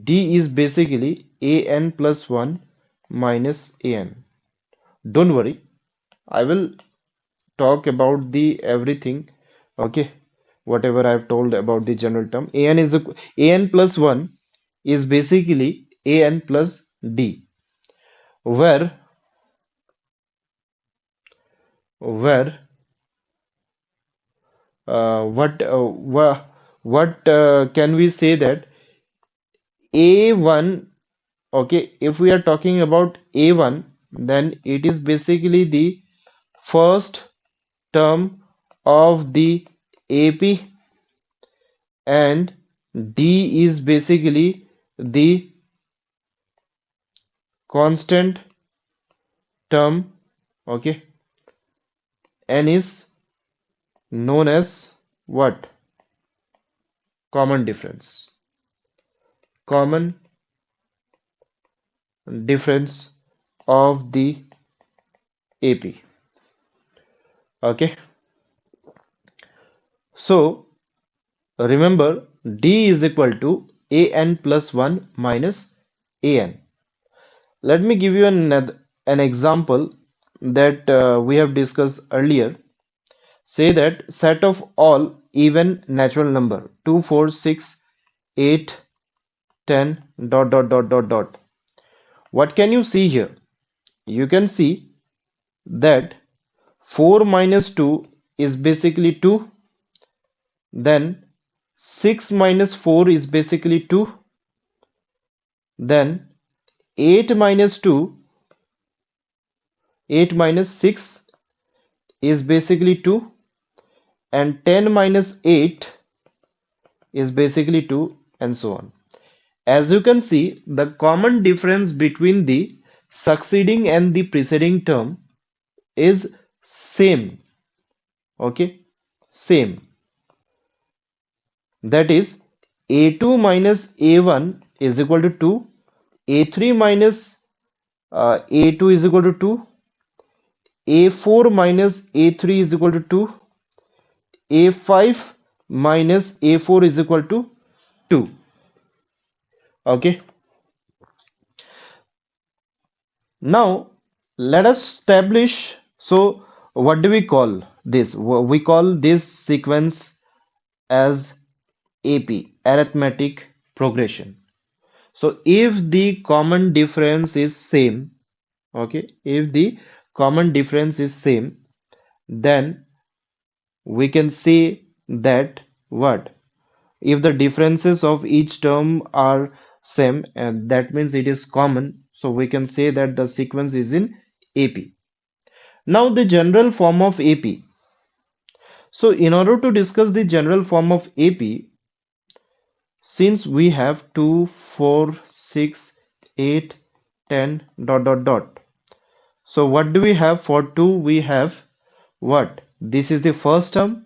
d is basically an plus 1 minus an. Don't worry, I will talk about the everything, okay, whatever I've told about the general term. An plus 1 is basically an plus d, where where what can we say that a1, okay, if we are talking about a1, then it is basically the first term of the AP, and d is basically the constant term, okay, n is known as what? Common difference. Common difference of the AP. Okay, so remember d is equal to an plus 1 minus an. Let me give you an example that we have discussed earlier. Say that set of all even natural number 2, 4, 6, 8, 10 dot dot dot dot dot. What can you see here? You can see that 4 minus 2 is basically 2, then 6 minus 4 is basically 2, then 8 minus 2, 8 minus 6 is basically 2, and 10 minus 8 is basically 2, and so on. As you can see, the common difference between the succeeding and the preceding term is same. Okay, same. That is a2 minus a1 is equal to 2, a3 minus a2 is equal to 2, a4 minus a3 is equal to 2, a5 minus a4 is equal to 2. Okay, now let us establish. So what do we call this? We call this sequence as AP, arithmetic progression. So if the common difference is same, okay, if the common difference is same, then we can say that what? If the differences of each term are same, and that means it is common, so we can say that the sequence is in AP. Now the general form of AP. So in order to discuss the general form of AP, since we have 2, 4, 6, 8, 10 dot dot dot. So what do we have for 2? We have what? This is the first term,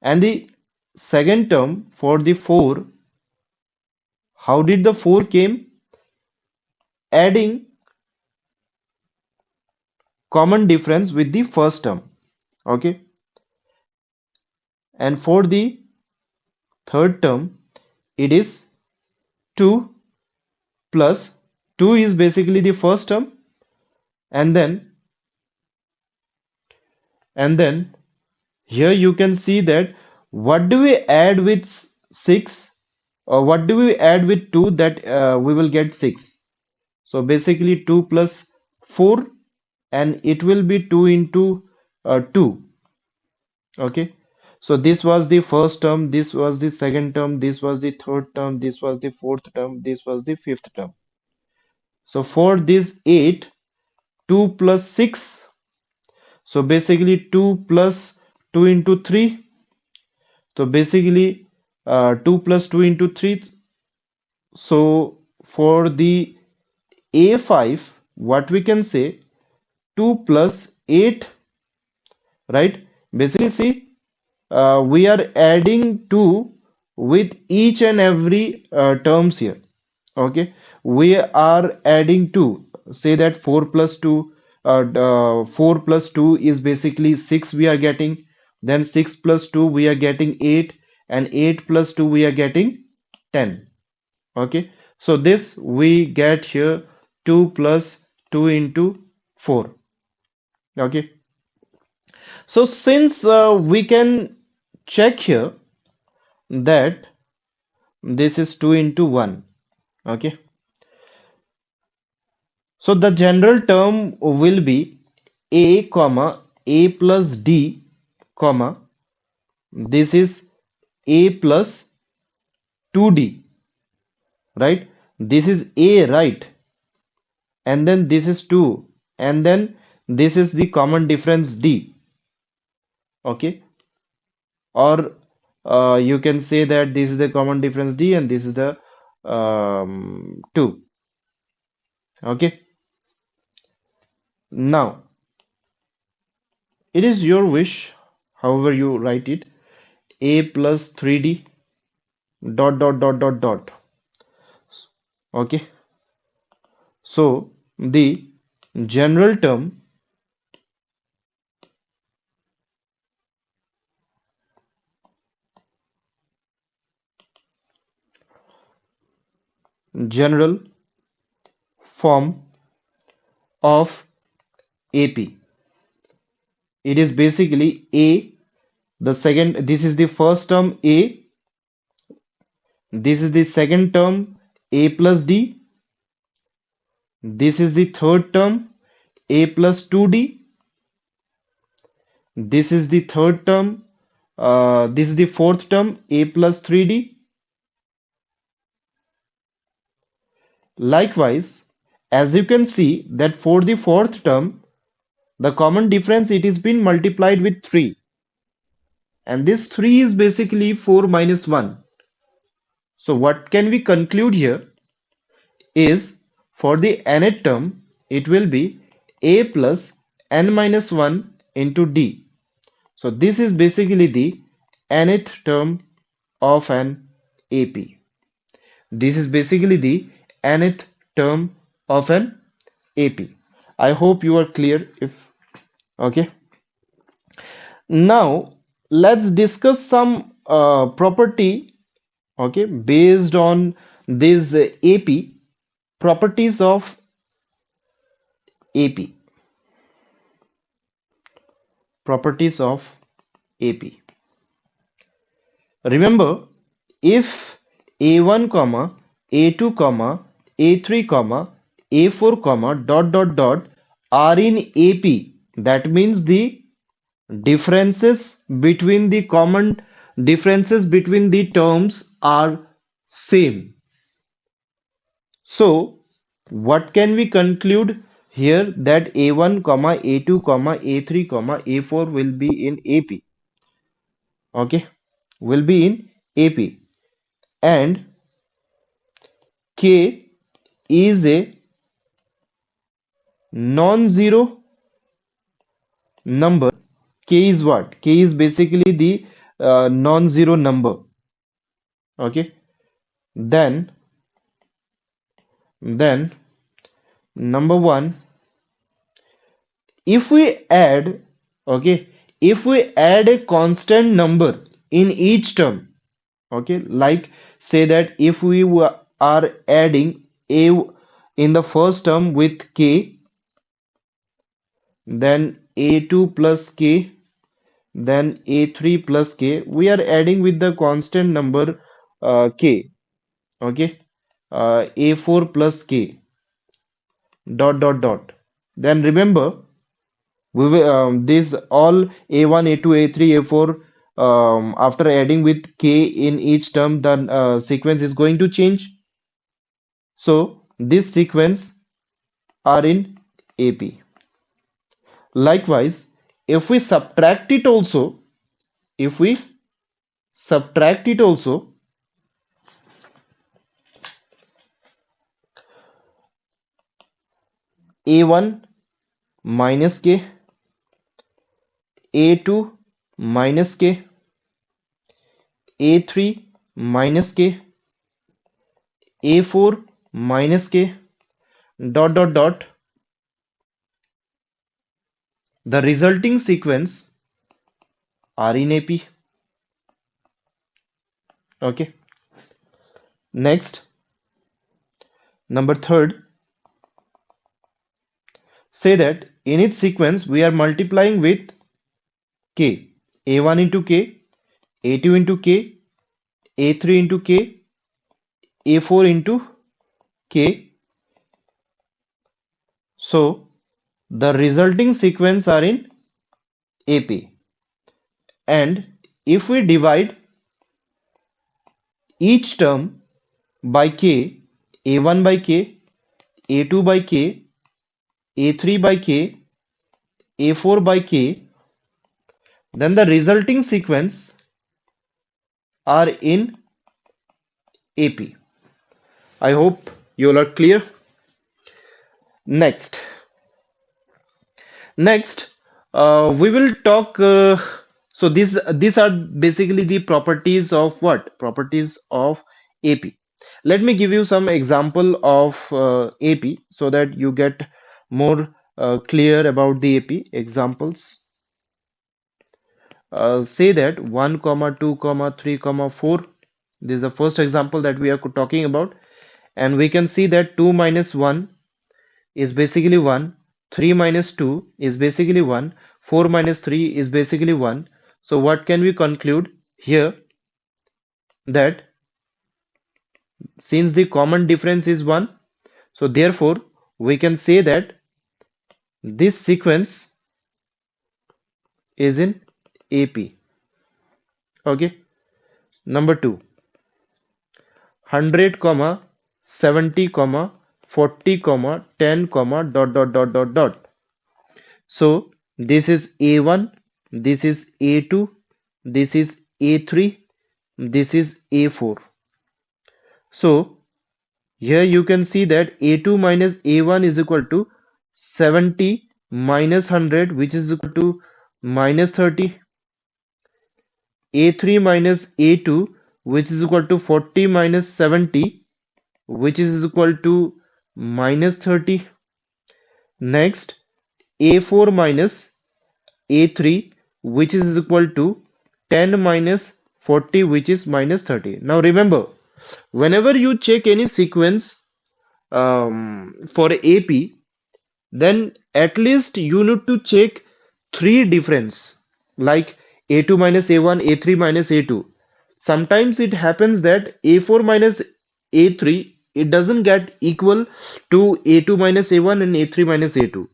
and the second term for the 4. How did the 4 came? Adding common difference with the first term. Okay. and for the third term it is 2 plus 2 is basically the first term, and then here you can see that what do we add with 6, or what do we add with 2, that we will get 6. So basically 2 plus 4, and it will be 2 into 2. Okay, so this was the first term, this was the second term, this was the third term, this was the fourth term, this was the fifth term. So for this 8, 2 plus 6, so basically 2 plus 2 into 3, so basically 2 plus 2 into 3. So for the A5, what we can say, 2 plus 8, right? Basically, see, we are adding 2 with each and every terms here. Okay, we are adding 2. Say that 4 plus 2, 4 plus 2 is basically 6 we are getting. Then 6 plus 2 we are getting 8, and 8 plus 2 we are getting 10. Okay, so this we get here 2 plus 2 into 4. Okay, so since we can check here that this is 2 into 1. Okay, so the general term will be a comma a plus d comma this is a plus 2d, right? This is a, right? And then this is 2, and then this is the common difference d. Okay, or you can say that this is the common difference d and this is the 2. Okay, now it is your wish, however you write it, a plus 3d dot dot dot dot dot. Okay, so the general term, general form of AP, it is basically a, the second, this is the first term a, this is the second term a plus d, this is the third term a plus 2d, this is the third term, this is the fourth term a plus 3d. Likewise, as you can see that for the fourth term, the common difference, it is been multiplied with 3, and this 3 is basically 4 minus 1. So what can we conclude here is, for the nth term it will be a plus n minus 1 into d. So this is basically the nth term of an AP. This is basically the nth term of an AP. I hope you are clear. If okay, now let's discuss some property, okay, based on this AP, properties of AP, properties of AP. Remember, if a1 comma a2 comma a3 comma a4 comma dot dot dot are in AP, that means the common differences between the terms are same. So what can we conclude here, that a1 comma a2 comma a3 comma a4 will be in AP. Okay, will be in AP, and K is a non-zero number. K is what? K is basically the non-zero number. Okay, then then number one, if we add, okay, if we add a constant number, in each term. Okay, like say that if we are adding a in the first term with k, then a2 plus k, then a3 plus k, we are adding with the constant number k. Okay, a4 plus k dot dot dot. Then remember, we will this all a1, a2, a3, a4, after adding with k in each term, the sequence is going to change. So this sequence are in AP. Likewise, if we subtract it also, if we subtract it also, a1 minus k, a2 minus k, a3 minus k, a4 minus k, dot dot dot, the resulting sequence are in AP. Okay. Next, number third, say that in its sequence we are multiplying with k, a1 into k, a2 into k, a3 into k, a4 into k. So the resulting sequence are in AP. And if we divide each term by k, a1 by k, a2 by k, a3 by k, a4 by k, then the resulting sequence are in AP. I hope you all are clear. Next, next, we will talk. So these are basically the properties of what? Properties of AP. Let me give you some example of AP so that you get more clear about the AP examples. Say that 1 comma 2 comma 3 comma 4. This is the first example that we are talking about, and we can see that 2 minus 1 is basically 1, 3 minus 2 is basically 1, 4 minus 3 is basically 1. So what can we conclude here? That since the common difference is 1, so therefore we can say that this sequence is in AP. Okay. Number 2, 100 comma 70 comma 40 comma 10 comma dot dot dot dot dot. So this is A1, this is A2, this is A3, this is A4. So here you can see that A2 minus A1 is equal to 70 minus 100, which is equal to minus 30. A3 minus A2, which is equal to 40 minus 70, which is equal to minus 30. Next, A4 minus A3, which is equal to 10 minus 40, which is minus 30. Now remember, whenever you check any sequence for AP, then at least you need to check three difference, like A2 minus A1, A3 minus A2. Sometimes it happens that A4 minus A3, it doesn't get equal to A2 minus A1 and A3 minus A2.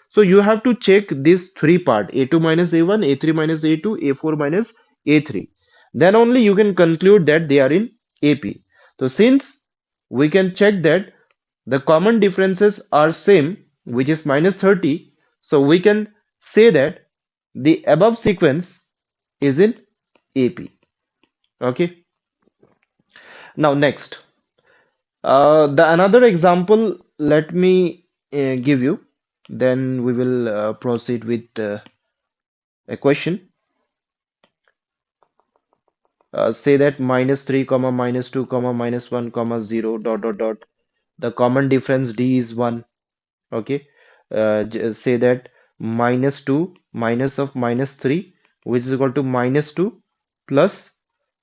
So you have to check these three part, A2 minus A1, A3 minus A2, A4 minus A3. Then only you can conclude that they are in AP. So since we can check that the common differences are same, which is minus 30, so we can say that the above sequence is in AP. Okay. Now next, the another example, let me give you. Then we will proceed with a question. Say that minus 3 comma minus 2 comma minus 1 comma 0 dot dot dot. The common difference D is 1. Okay. Say that minus 2 minus of minus 3, which is equal to minus 2 plus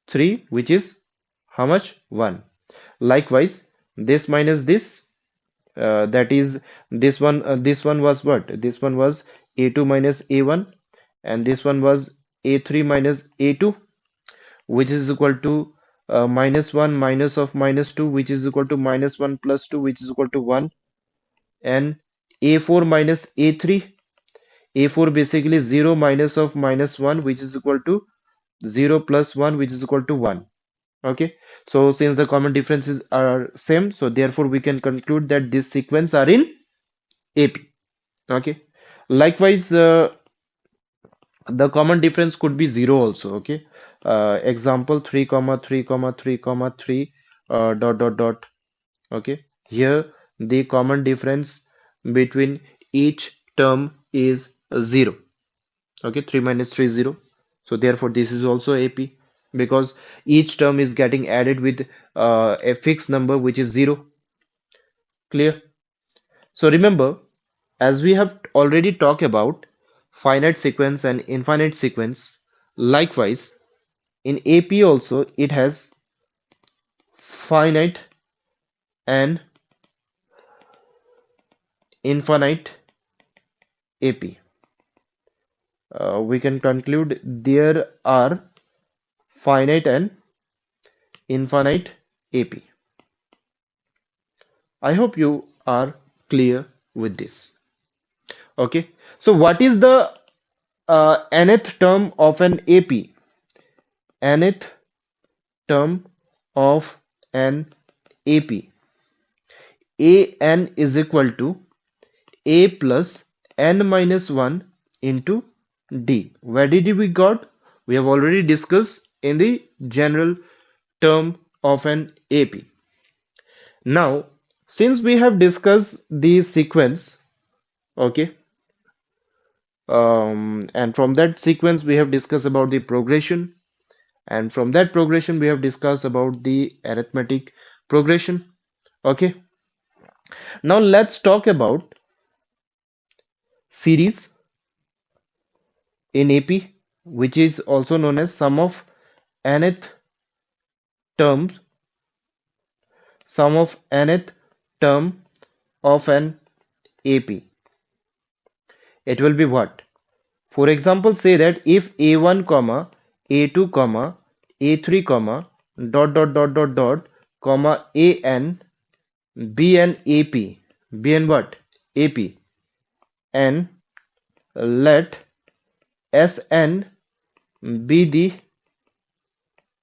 3, which is how much? 1. Likewise, this minus this, that is this one was what? This one was a2 minus a1, and this one was a3 minus a2, which is equal to minus 1 minus of minus 2, which is equal to minus 1 plus 2, which is equal to 1, and a4 minus a3. A4 basically 0 minus of minus 1, which is equal to 0 plus 1, which is equal to 1. Okay, so since the common differences are same, so therefore we can conclude that this sequence are in AP. Okay, likewise, the common difference could be 0 also. Okay, example 3 comma 3 comma 3 comma 3 dot dot dot. Okay, here the common difference between each term is 0. Okay, 3 minus 3 is 0. So therefore this is also AP, because each term is getting added with a fixed number which is 0. Clear? So remember, as we have already talked about finite sequence and infinite sequence, likewise in AP also it has finite and infinite AP. We can conclude there are finite and infinite AP. I hope you are clear with this. Okay, so what is the nth term of an AP? Nth term of an AP. An is equal to a plus n minus 1 into d. Where did we got? We have already discussed in the general term of an AP. Now, since we have discussed the sequence, okay, and from that sequence we have discussed about the progression, and from that progression we have discussed about the arithmetic progression. Okay, now let's talk about series in AP, which is also known as nth terms, sum of nth term of an AP. It will be what? For example, say that if a1 comma a2 comma a3 comma dot dot dot dot dot comma an bn AP, bn what? AP, and let Sn be the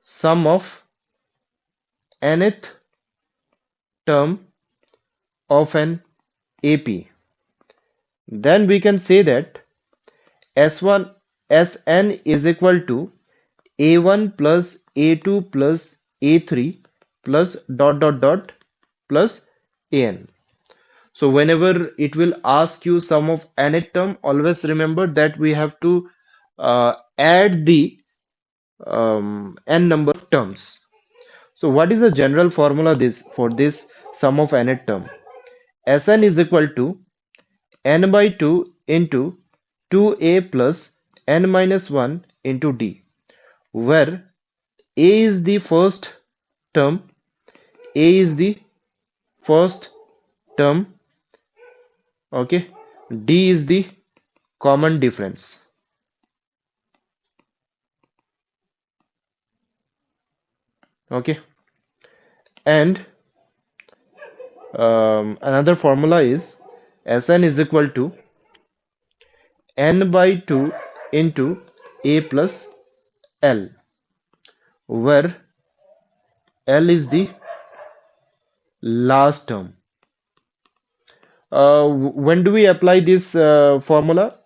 sum of nth term of an AP, then we can say that S1 Sn is equal to A1 plus A2 plus A3 plus dot dot dot plus An. So whenever it will ask you sum of nth term, always remember that we have to add the n number of terms. So what is the general formula this for this sum of nth term? Sn is equal to n by 2 into 2a plus n minus 1 into d, where a is the first term, a is the first term, okay, d is the common difference, okay, and another formula is Sn is equal to n by 2 into a plus l, where l is the last term. When do we apply this formula?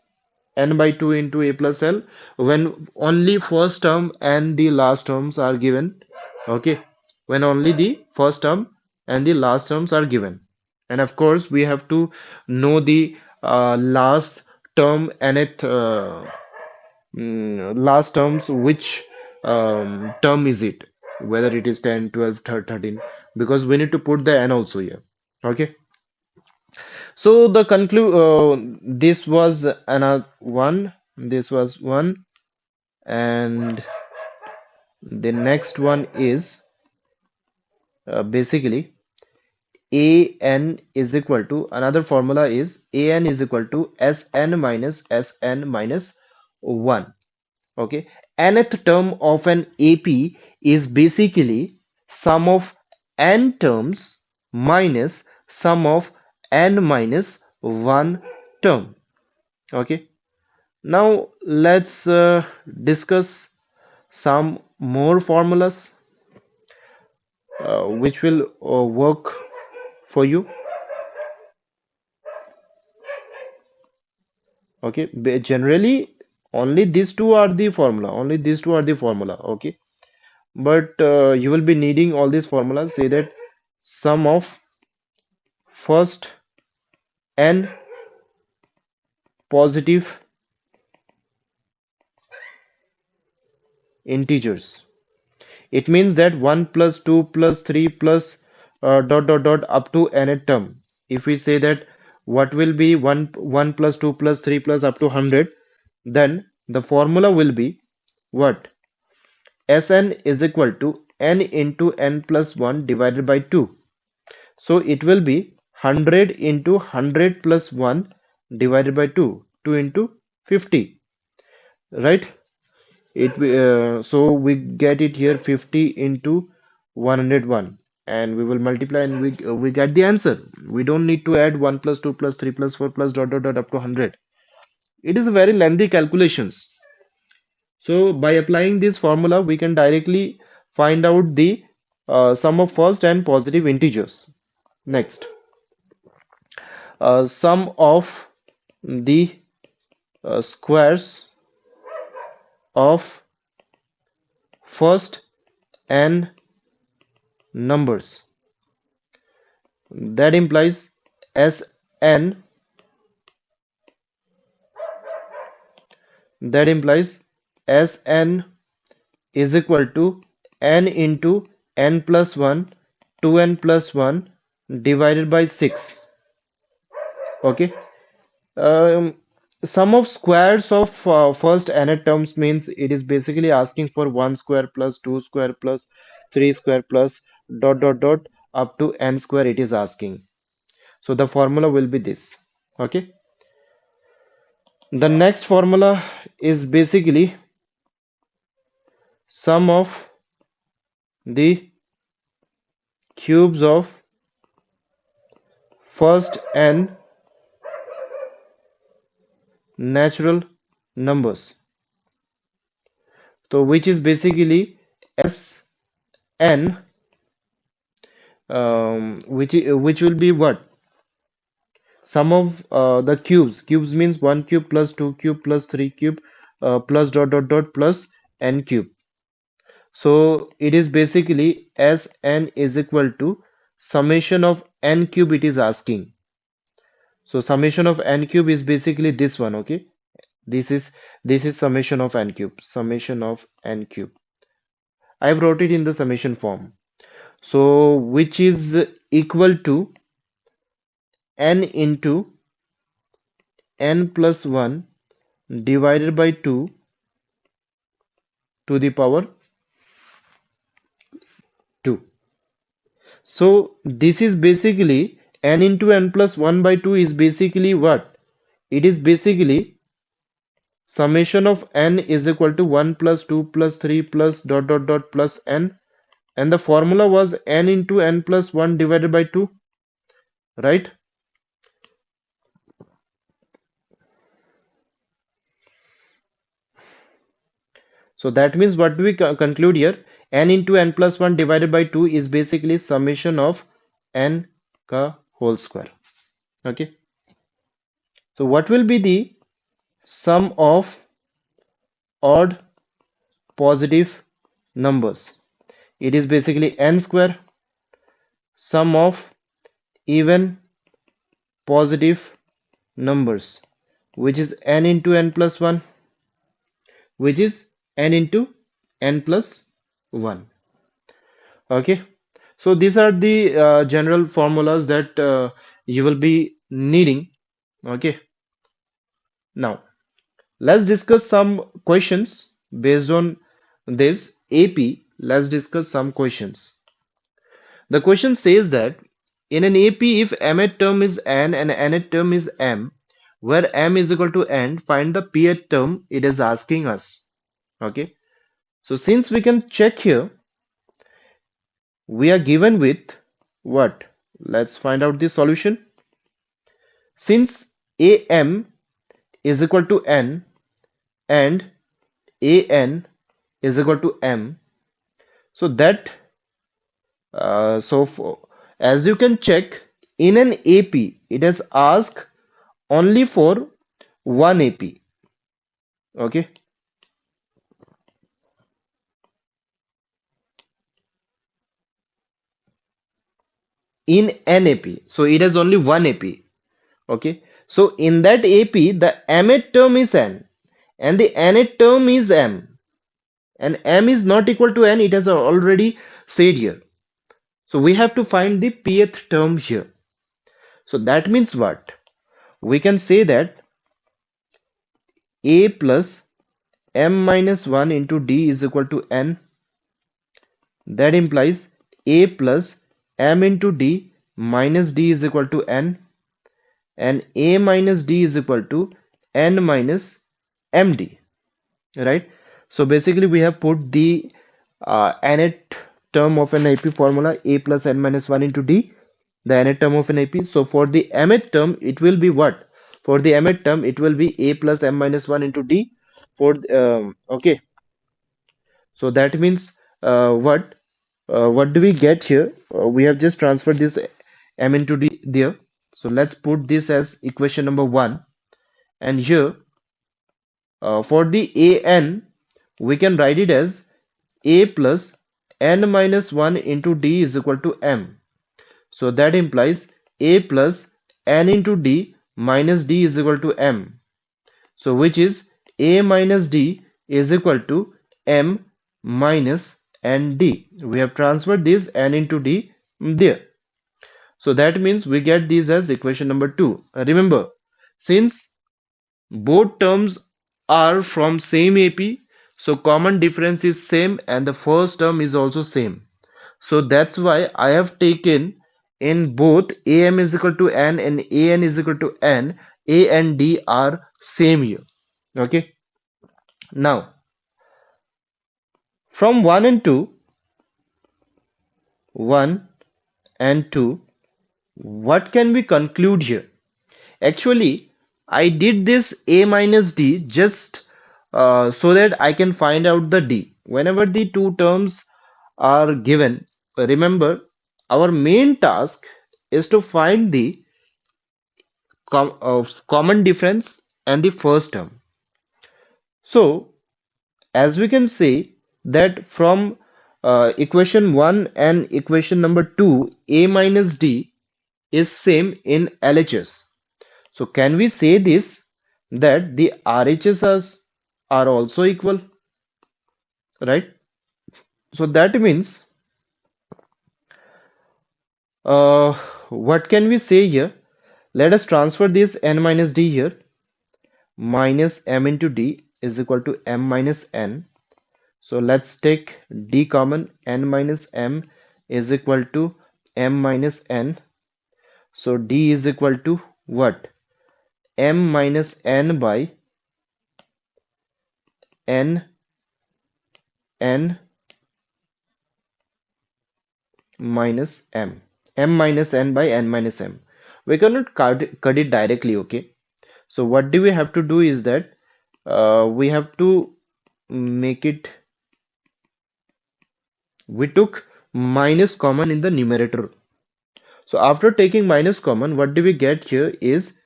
N by 2 into a plus l, when only first term and the last terms are given. Okay, when only the first term and the last terms are given, and of course we have to know the last term and it last terms, which term is it, whether it is 10, 12, 13, because we need to put the n also here. Okay, so the conclude this was another one, this was one, and The next one is basically an is equal to, another formula is an is equal to Sn minus 1. Okay, nth term of an AP is basically sum of n terms minus sum of n minus 1 term. Okay, now let's discuss some more formulas which will work for you. Okay, generally only these two are the formula, only these two are the formula. Okay, but you will be needing all these formulas. Say that sum of first n positive integers. It means that 1 plus 2 plus 3 plus dot dot dot up to nth term. If we say that what will be 1 plus 2 plus 3 plus up to 100, then the formula will be what? Sn is equal to n into n plus 1 divided by 2. So it will be 100 into 100 plus 1 divided by 2. 2 into 50, right? So we get it here 50 into 101, and we will multiply and we get the answer. We don't need to add 1 plus 2 plus 3 plus 4 plus dot dot dot up to 100. It is a very lengthy calculations. So by applying this formula, we can directly find out the sum of first and positive integers. Next, sum of the squares of first n numbers. That implies Sn, that implies Sn is equal to n into n plus 1, 2n plus 1 divided by 6. Okay. Um, Sum of squares of first n terms means it is basically asking for 1 square plus 2 square plus 3 square plus dot dot dot up to n square it is asking. So the formula will be this. Okay. The next formula is basically sum of the cubes of first n natural numbers. So which is basically Sn, which will be what? Sum of the cubes. Cubes means 1 cube plus 2 cube plus 3 cube plus dot dot dot plus n cube. So it is basically Sn is equal to summation of n cube it is asking. So summation of n cube is basically this one, okay? This is summation of n cube. Summation of n cube. I wrote it in the summation form. So which is equal to n into n plus 1 divided by 2 to the power 2. So this is basically n into n plus 1 by 2 is basically what? It is basically summation of n is equal to 1 plus 2 plus 3 plus dot dot dot plus n, and the formula was n into n plus 1 divided by 2, right? So that means what do we conclude here? N into n plus 1 divided by 2 is basically summation of n ka whole square. Okay. So what will be the sum of odd positive numbers? It is basically n square. Sum of even positive numbers, which is n into n plus 1, which is n into n plus 1. Okay. So these are the general formulas that you will be needing. Okay. Now let's discuss some questions based on this AP, let's discuss some questions. The question says that in an AP, if mth term is n and nth term is m, where m is equal to n, find the pth term it is asking us. Okay, so since we can check here, we are given with what? Let's find out the solution. Since am is equal to n and an is equal to m, so that as you can check, in an AP it has asked only for one AP. Okay, in an AP, so it has only one AP. Okay, so in that AP the mth term is n and the nth term is m, and m is not equal to n, it has already said here. So we have to find the pth term here. So that means what? We can say that a plus m minus 1 into d is equal to n. That implies a plus m into d minus d is equal to n, and a minus d is equal to n minus md, right? So basically we have put the nth term of an AP formula, a plus n minus 1 into d, the nth term of an AP. So for the mth term it will be what? For the mth term it will be a plus m minus 1 into d. For okay, so that means what? What do we get here? We have just transferred this m into d there. So let's put this as equation number 1. And here for the an, we can write it as a plus n minus 1 into d is equal to m. So that implies a plus n into d minus d is equal to m. So which is a minus d is equal to m minus n d. We have transferred this n into d there. So that means we get these as equation number 2. Remember, since both terms are from same AP, so common difference is same and the first term is also same. So that's why I have taken in both am is equal to n and an is equal to n, a and d are same here. Okay. Now from 1 and 2, 1 and 2, what can we conclude here? Actually, I did this a minus d just so that I can find out the d. Whenever the two terms are given, remember our main task is to find the common difference and the first term. So, as we can say that from equation 1 and equation number 2, a minus d is same in LHS. So can we say this that the RHS are also equal, right? So that means uh, what can we say here? Let us transfer this n minus d here. Minus m into d is equal to m minus n. So let's take d common. N minus m is equal to m minus n. So d is equal to what? M minus n by n n minus m minus n by n minus m. We cannot cut it directly, okay? So what do we have to do is that we have to make it, we took minus common in the numerator. So after taking minus common, what do we get here is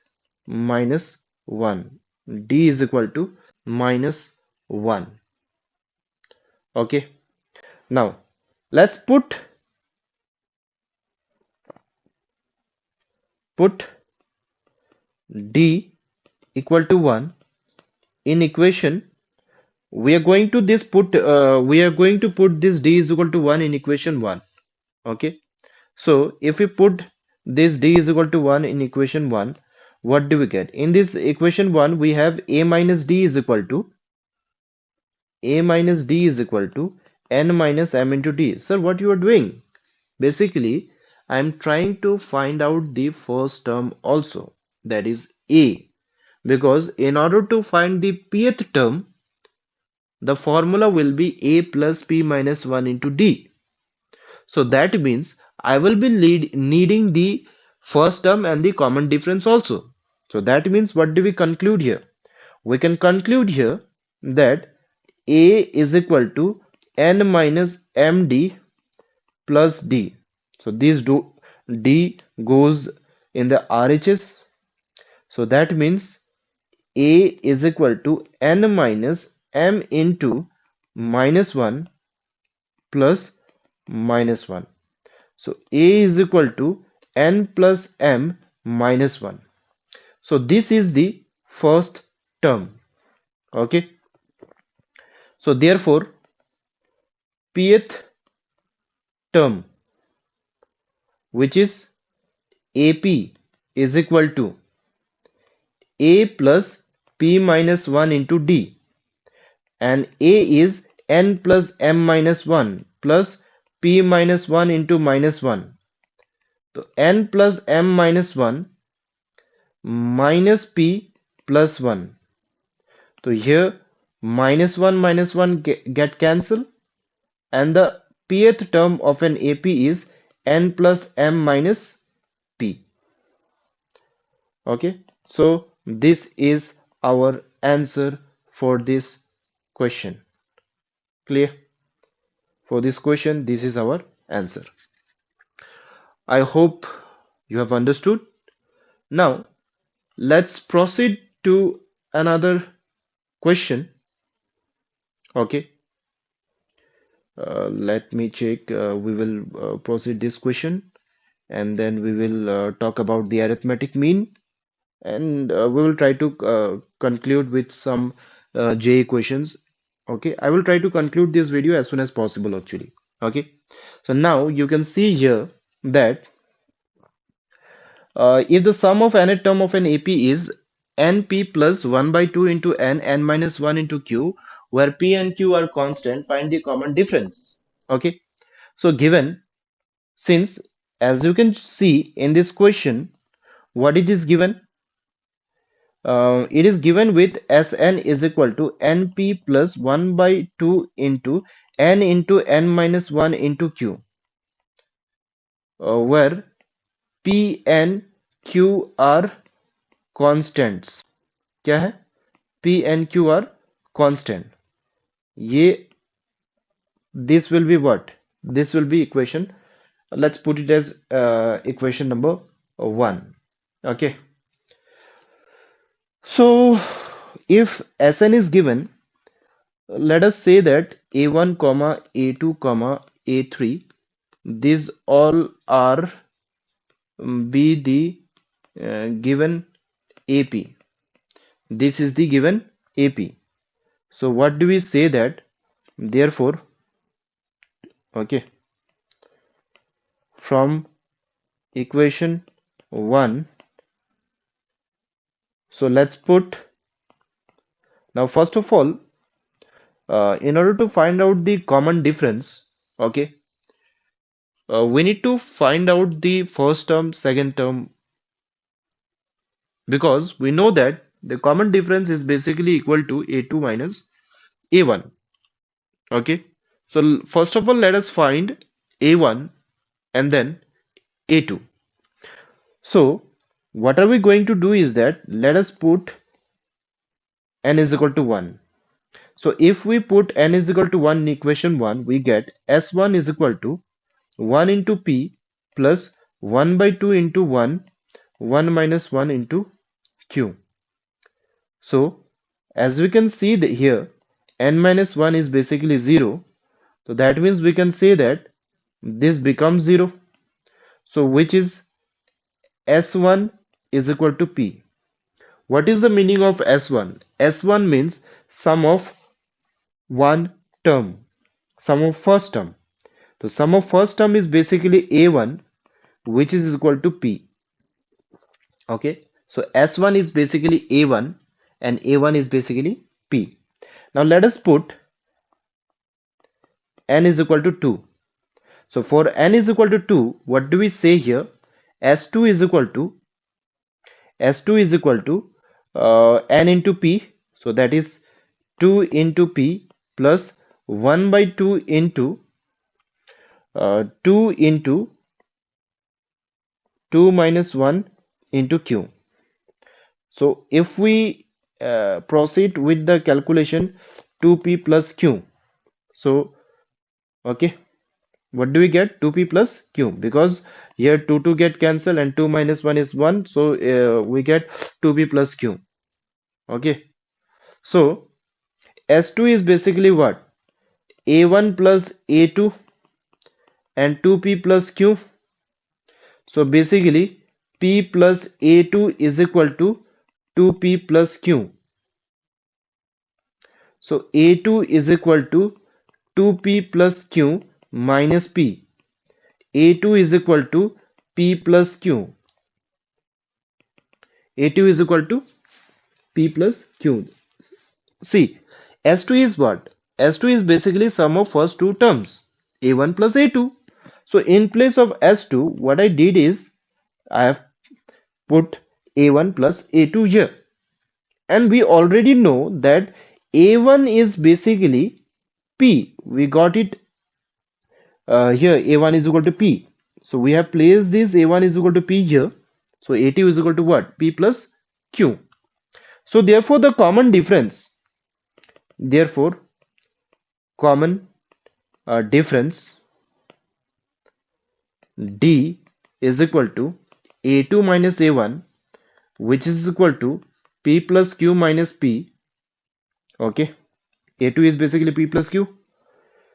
minus 1. D is equal to minus 1. Okay. Now let's put D equal to 1 in equation. We are going to put this d is equal to 1 in equation 1. Okay, so if we put this d is equal to 1 in equation 1, what do we get? In this equation 1 we have a minus d is equal to A minus D is equal to N minus M into D. Sir, what you are doing? Basically, I am trying to find out the first term also, that is A. Because in order to find the pth term, the formula will be A plus P minus 1 into D. So that means I will be needing the first term and the common difference also. So that means what do we conclude here? We can conclude here that A is equal to N minus MD plus D. So D goes in the RHS. So that means A is equal to N minus M into minus 1 plus minus 1. So A is equal to N plus M minus 1. So this is the first term. Okay. So therefore, pth term, which is AP, is equal to A plus P minus 1 into D, and A is N plus M minus 1 plus P minus 1 into minus 1. So N plus M minus 1 minus P plus 1. So here minus 1 get cancelled, and the pth term of an AP is N plus M minus P. Okay, so this is our answer for this question. Clear? For this question, this is our answer. I hope you have understood. Now, let's proceed to another question. Okay, let me check. We will proceed this question, and then we will talk about the arithmetic mean, and we will try to conclude with some JEE questions. Okay, I will try to conclude this video as soon as possible actually. Okay, so now you can see here that if the sum of nth term of an AP is np plus 1 by 2 into n minus 1 into q, where p and q are constant, find the common difference. Okay, so given, since as you can see in this question, what it is given? It is given with Sn is equal to np plus 1 by 2 into n minus 1 into q, where p and q are constants. क्या है? P and Q are constant. ये this will be what? This will be equation. Let's put it as equation number 1. Okay. So if Sn is given, let us say that A1, comma A2, comma A3, these all are be the given AP. This is the given AP. So what do we say that? Therefore, okay, from equation 1, so let's put, now first of all, in order to find out the common difference, okay, we need to find out the first term, second term, because we know that the common difference is basically equal to A2 minus A1. Okay, so first of all, let us find A1 and then A2. So what are we going to do is that let us put n is equal to 1. So if we put n is equal to 1 in equation 1, we get S1 is equal to 1 into P plus 1 by 2 into 1, 1 minus 1 into Q. So as we can see that here, n minus 1 is basically 0. So that means we can say that this becomes 0. So which is S1 is equal to P. What is the meaning of S1? S1 means sum of one term, sum of first term. So sum of first term is basically A1, which is equal to P. Okay, so S1 is basically A1 and A1 is basically P. Now let us put n is equal to 2. So for n is equal to 2, what do we say here? S2 is equal to S2 is equal to n into p. So that is 2 into p plus 1 by 2 into 2 into 2 minus 1 into q. So if we proceed with the calculation 2p plus q. So okay, what do we get? 2p plus q, because here 2 get cancelled and 2 minus 1 is 1. So we get 2p plus q. Okay. So S2 is basically what? A1 plus A2 and 2p plus q. So basically p plus A2 is equal to 2p plus q. So A2 is equal to 2p plus q minus p. A2 is equal to p plus q. A2 is equal to p plus q. See, S2 is what? S2 is basically sum of first two terms, A1 plus A2. So in place of S2, what I did is I have put A1 plus A2 here. And we already know that A1 is basically P. We got it here, A1 is equal to P. So we have placed this A1 is equal to P here. So A2 is equal to what? P plus Q. So therefore common difference D is equal to A2 minus A1, which is equal to P plus Q minus P. Okay, A2 is basically P plus Q.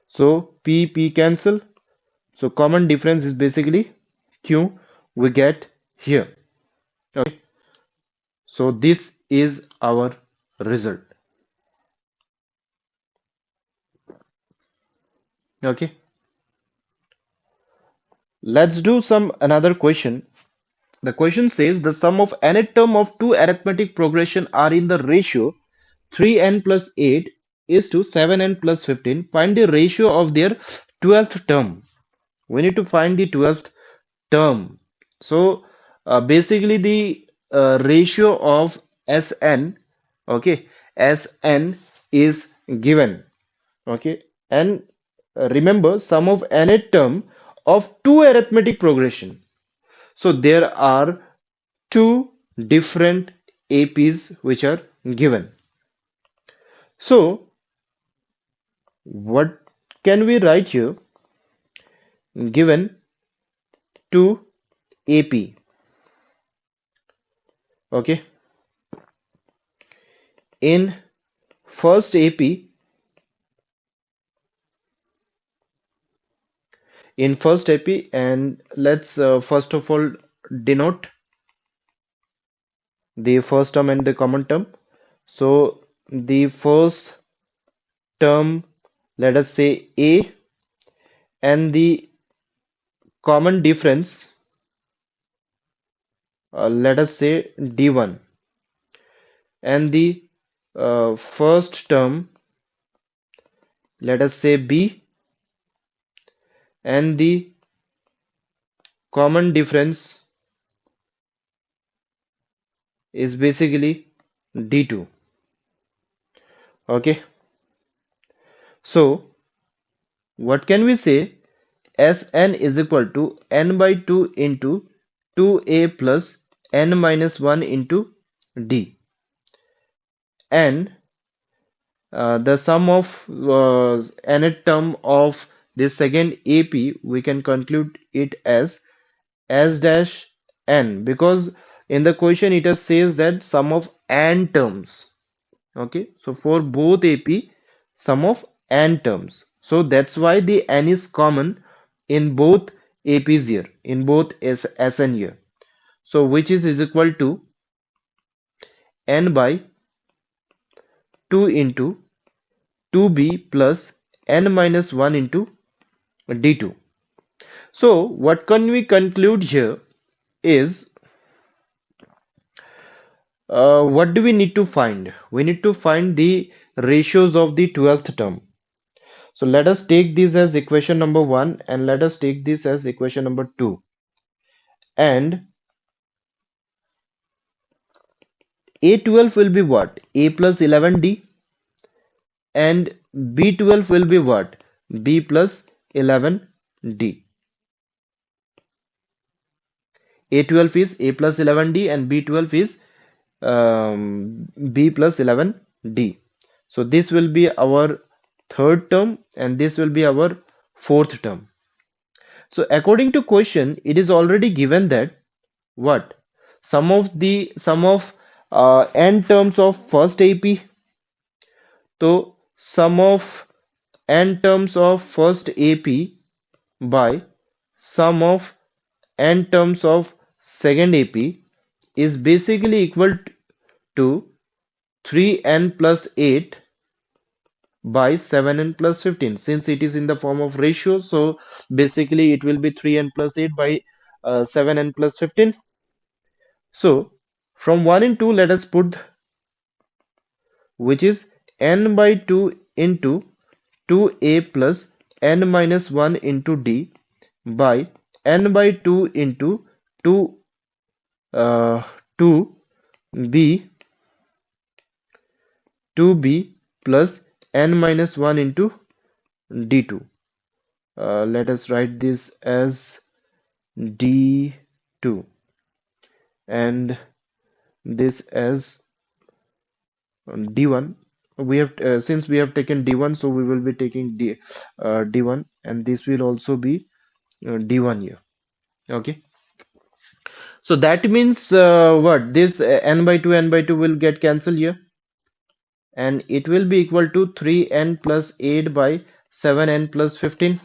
So P cancel. So common difference is basically Q we get here. Okay, so this is our result. Okay, let's do some another question. The question says the sum of nth term of two arithmetic progression are in the ratio 3n plus 8 is to 7n plus 15. Find the ratio of their 12th term. We need to find the 12th term. So basically the ratio of Sn, okay, Sn is given, okay, and remember sum of nth term of two arithmetic progression. So there are two different APs which are given. So what can we write here? Given two AP, okay, in first AP, and let's first of all denote the first term and the common term. So the first term, let us say A, and the common difference, let us say D1, and the first term, let us say B, and the common difference is basically D2. Okay, so what can we say? Sn is equal to n by 2 into 2a plus n minus 1 into d, and the sum of nth term of the second AP, we can conclude it as S dash n, because in the question it has says that sum of n terms. Okay, so for both AP, sum of n terms. So that's why the n is common in both APs here, in both SN here. So which is equal to n by 2 into 2b plus n minus 1 into d2. So what can we conclude here is what do we need to find? We need to find the ratios of the 12th term. So let us take this as equation number 1 and let us take this as equation number 2. And A12 will be what? A plus 11D, and B12 will be what? B plus 11D. A12 is A plus 11D and B12 is B plus 11D. So this will be our third term and this will be our fourth term. So according to question, it is already given that what? Sum of n terms of first AP. So sum of n terms of first AP by sum of n terms of second AP is basically equal to 3n plus 8 by 7n plus 15. Since it is in the form of ratio, so basically it will be 3n plus 8 by 7n plus 15. So from 1 and 2, let us put, which is n by 2 into 2a plus n minus 1 into d by n by 2 into 2 uh, 2b 2b plus n minus 1 into d2. Let us write this as d2 and this as d1. We have since we have taken d1, so we will be taking d1, and this will also be d1 here. Okay, so that means what? This n by 2 will get cancelled here, and it will be equal to 3n plus 8 by 7n plus 15.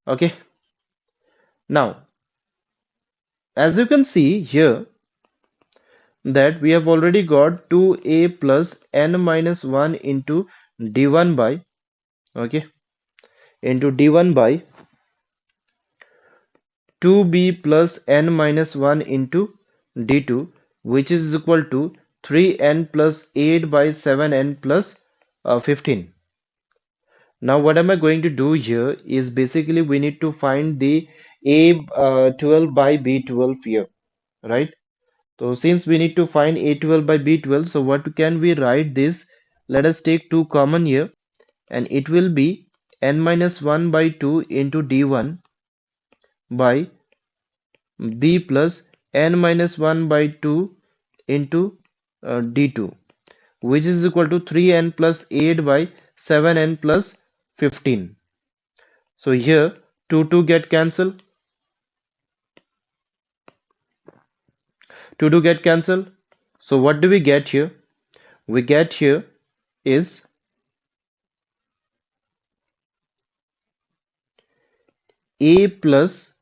Okay, now as you can see here that we have already got 2a plus n minus 1 into d1 by, okay, into d1 by 2b plus n minus 1 into d2, which is equal to 3n plus 8 by 7n plus 15. Now what am I going to do here is basically we need to find the A12 by B12 here, right? So since we need to find A12 by B12, so what can we write this? Let us take 2 common here, and it will be n minus 1 by 2 into d1 by b plus n minus 1 by 2 into d2, which is equal to 3n plus 8 by 7n plus 15. So here 2 get cancelled, 2 get cancelled. So what do we get here? We get here is a plus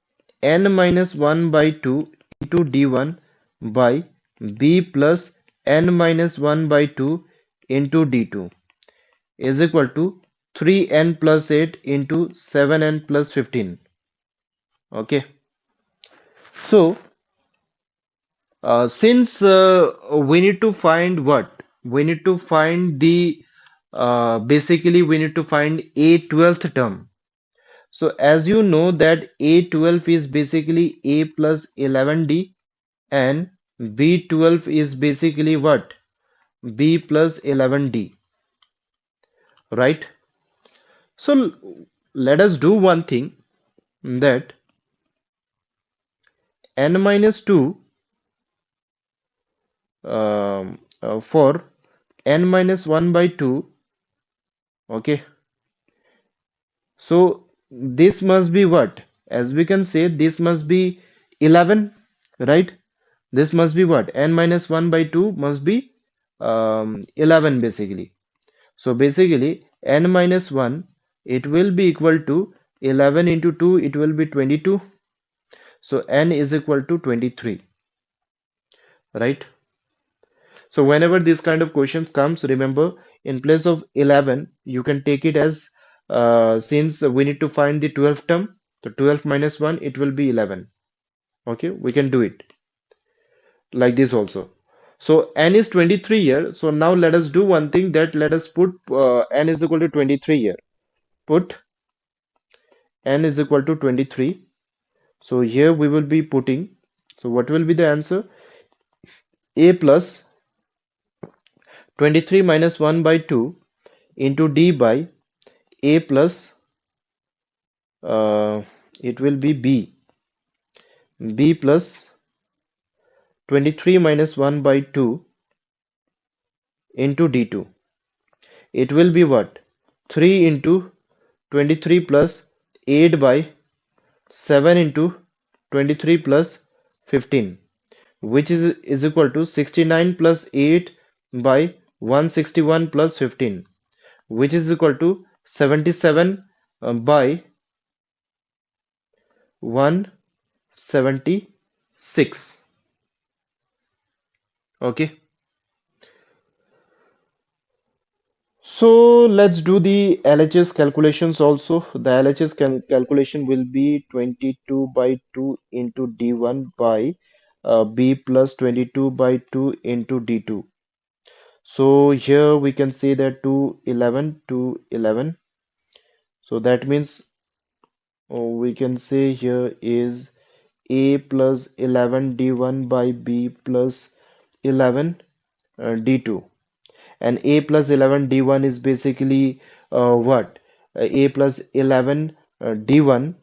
n minus 1 by 2 into d1 by b plus n minus 1 by 2 into d2 is equal to 3n plus 8 into 7n plus 15. Okay, so since we need to find what? We need to find the basically we need to find a 12th term. So as you know that A12 is basically A plus 11D and B12 is basically what? B plus 11D, right? So let us do one thing, that n minus 2 for n minus 1 by 2, okay? So this must be what? As we can say, this must be 11, right? This must be what? N minus 1 by 2 must be 11 basically. So basically n minus 1, it will be equal to 11 into 2, it will be 22. So n is equal to 23, right? So whenever this kind of questions comes, remember in place of 11, you can take it as since we need to find the 12th term, the 12 minus 1, it will be 11. Okay, we can do it like this also. So n is 23 here. So now let us do one thing, that let us put n is equal to 23 here. put n is equal to 23. So here we will be putting, so what will be the answer? A plus 23 minus 1 by 2 into d by a plus, uh, it will be b plus 23 minus 1 by 2 into d2. It will be what? 3 into 23 plus 8 by 7 into 23 plus 15, which is equal to 69 plus 8 by 161 plus 15, which is equal to 77 by 176. Okay, so let's do the LHS calculations also. The LHS calculation will be 22 by 2 into D1 by B plus 22 by 2 into D2. So here we can say that 211 to 11. So that means we can say here is A plus 11 D1 by B plus 11 D2. And A plus 11 D1 is basically what? A plus 11 D1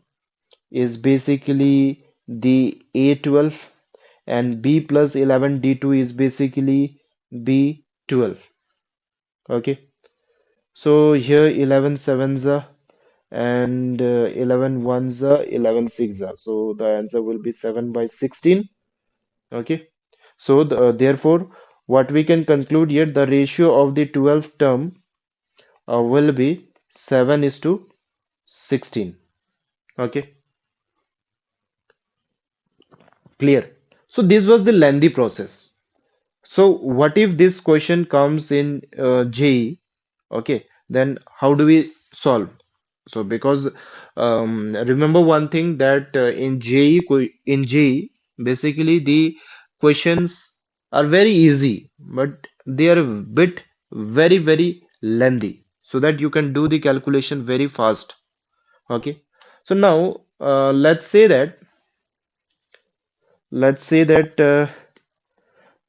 is basically the A12, and B plus 11 D2 is basically B12. Okay, so here 11 sevens are, and 11 ones are, 11 six are. So the answer will be 7 by 16. Okay, so therefore, what we can conclude here, the ratio of the 12th term will be 7 is to 16. Okay, clear. So this was the lengthy process. So what if this question comes in JEE? Okay, then how do we solve? So because remember one thing that in JEE basically the questions are very easy, but they are a bit very lengthy, so that you can do the calculation very fast. Okay, so now let's say that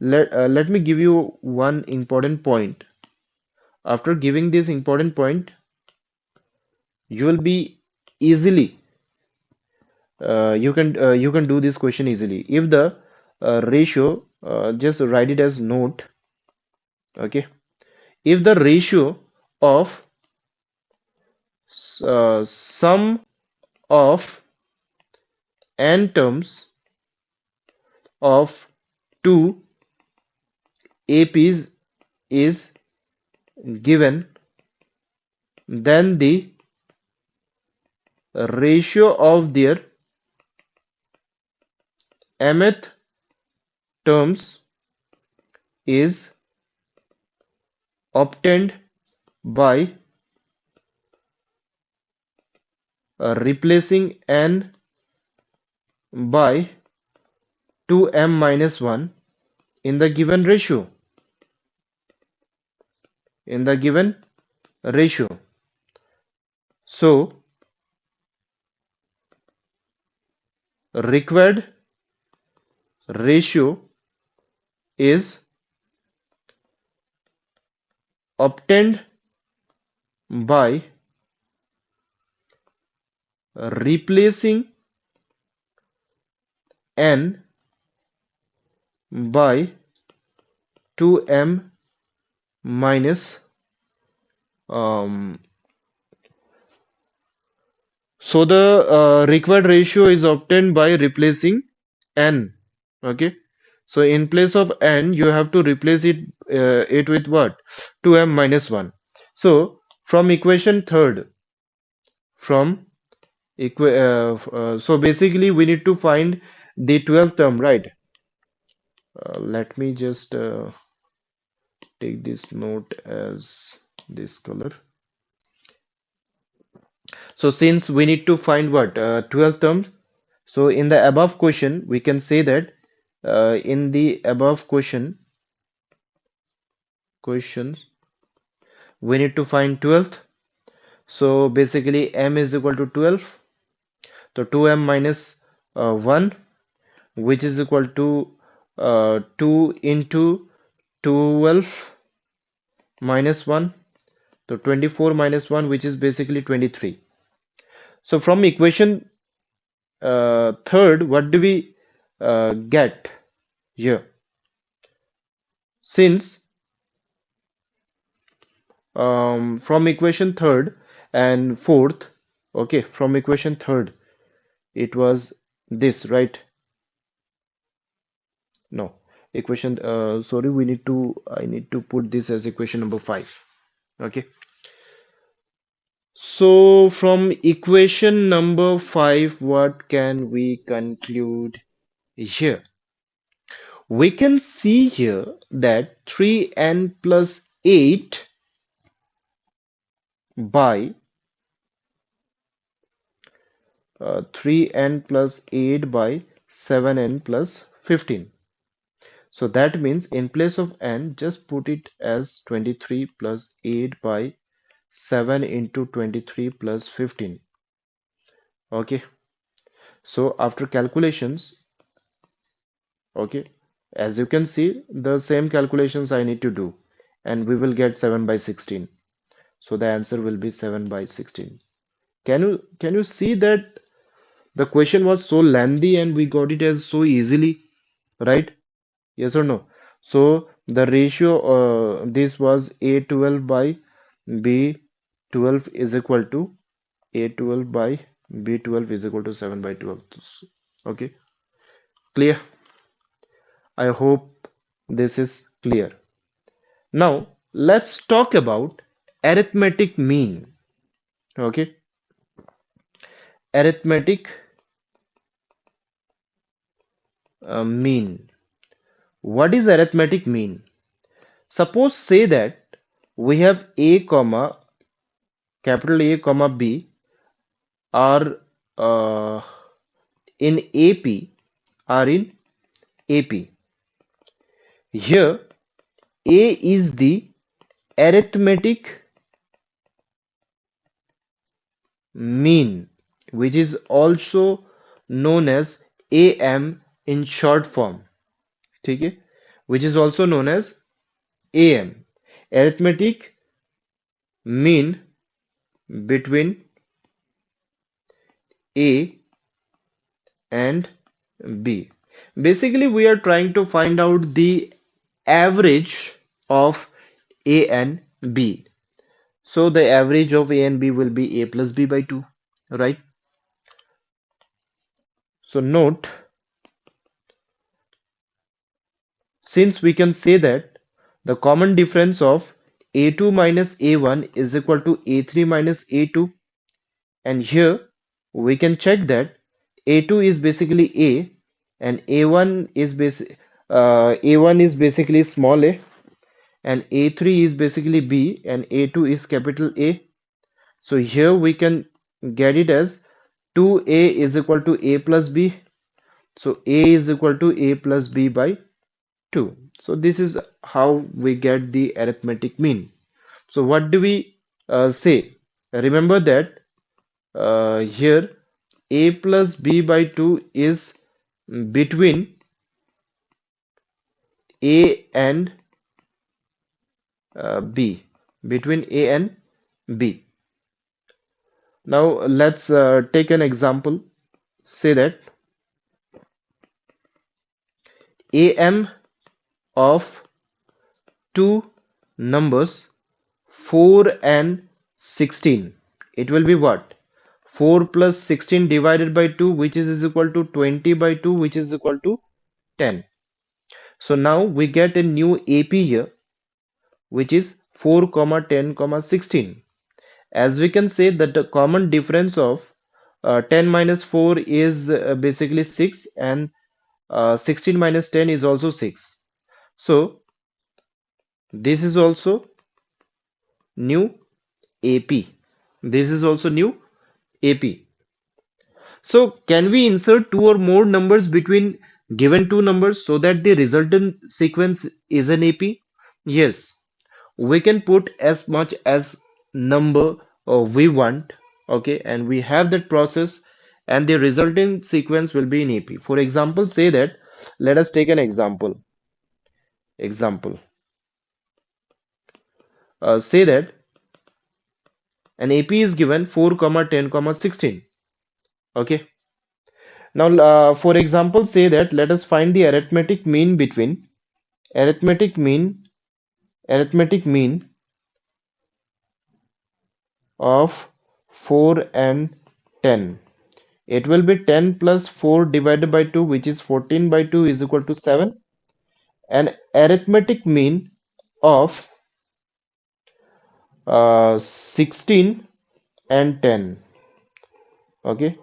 let me give you one important point. After giving this important point, you will be easily you can do this question easily. If the ratio, just write it as note. Okay, if the ratio of sum of n terms of two APs is given, then the ratio of their mth terms is obtained by replacing n by 2m minus 1 in the given ratio. So required ratio is obtained by replacing n by 2m minus, um, so the required ratio is obtained by replacing n. Okay, so in place of n you have to replace it with what? 2m minus 1. So from equation third, from so basically we need to find the 12th term, right? Let me just take this note as this color. So since we need to find what, 12th term, so in the above question we can say that in the above questions we need to find 12th. So basically m is equal to 12. So 2m minus 1, which is equal to 2 into 12 minus 1. So 24 minus 1, which is basically 23. So from equation third, what do we get here? Since from equation third and fourth, okay, from equation third, it was this, right? No, equation, sorry, I need to put this as equation number 5. Okay. So from equation number 5, what can we conclude here? We can see here that 3n plus 8 by 3n plus 8 by 7n plus 15. So that means in place of n, just put it as 23 plus 8 by 7 into 23 plus 15. Okay. So after calculations, okay, as you can see, the same calculations I need to do, and we will get 7 by 16. So the answer will be 7 by 16. Can you see that the question was so lengthy and we got it as so easily, right? Yes or no? So the ratio this was A12 by B12 is equal to A12 by B12 is equal to 7 by 12. Okay, clear? I hope this is clear. Now let's talk about arithmetic mean. Okay, arithmetic mean. What is arithmetic mean? Suppose say that we have A comma capital A comma B are uh, in AP are in AP. Here A is the arithmetic mean, which is also known as AM in short form. ठीक है? Which is also known as AM. Arithmetic mean between A and B. Basically, we are trying to find out the average of A and B. So the average of A and B will be A plus B by 2, right? So note, since we can say that the common difference of A2 minus A1 is equal to A3 minus A2, and here we can check that A2 is basically A and A1 is basically small a, and A3 is basically B and A2 is capital A. So here we can get it as 2A is equal to A plus B. So A is equal to A plus B by 2. So this is how we get the arithmetic mean. So what do we say? Remember that here A plus B by 2 is between A and B. Between A and B. Now let's take an example. Say that AM of two numbers 4 and 16. It will be what? 4 plus 16 divided by 2, which is equal to 20 by 2, which is equal to 10. So now we get a new AP here, which is 4 comma 10 comma 16. As we can say that the common difference of 10 minus 4 is basically 6, and 16 minus 10 is also 6. So this is also new AP. This is also new AP. So can we insert two or more numbers between given two numbers so that the resultant sequence is an AP? Yes, we can put as much as number we want, okay, and we have that process, and the resulting sequence will be in AP. For example, say that, let us take an example. Say that an AP is given 4, 10, 16. Okay. Now, for example, say that let us find the arithmetic mean arithmetic mean of 4 and 10. It will be 10 plus 4 divided by 2, which is 14 by 2 is equal to 7. And arithmetic mean of 16 and 10. Okay,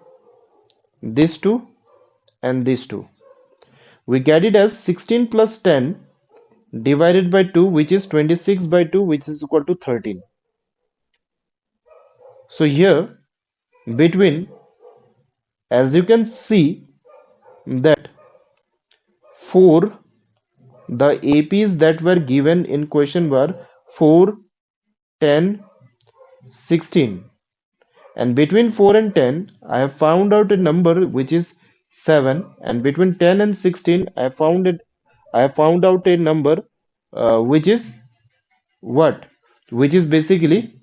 these two and these two. We get it as 16 plus 10 divided by 2, which is 26 by 2, which is equal to 13. So here, between, as you can see, that 4, the APs that were given in question were 4, 10, 16. And between 4 and 10, I have found out a number which is 7. And between 10 and 16, I have found out a number which is what? Which is basically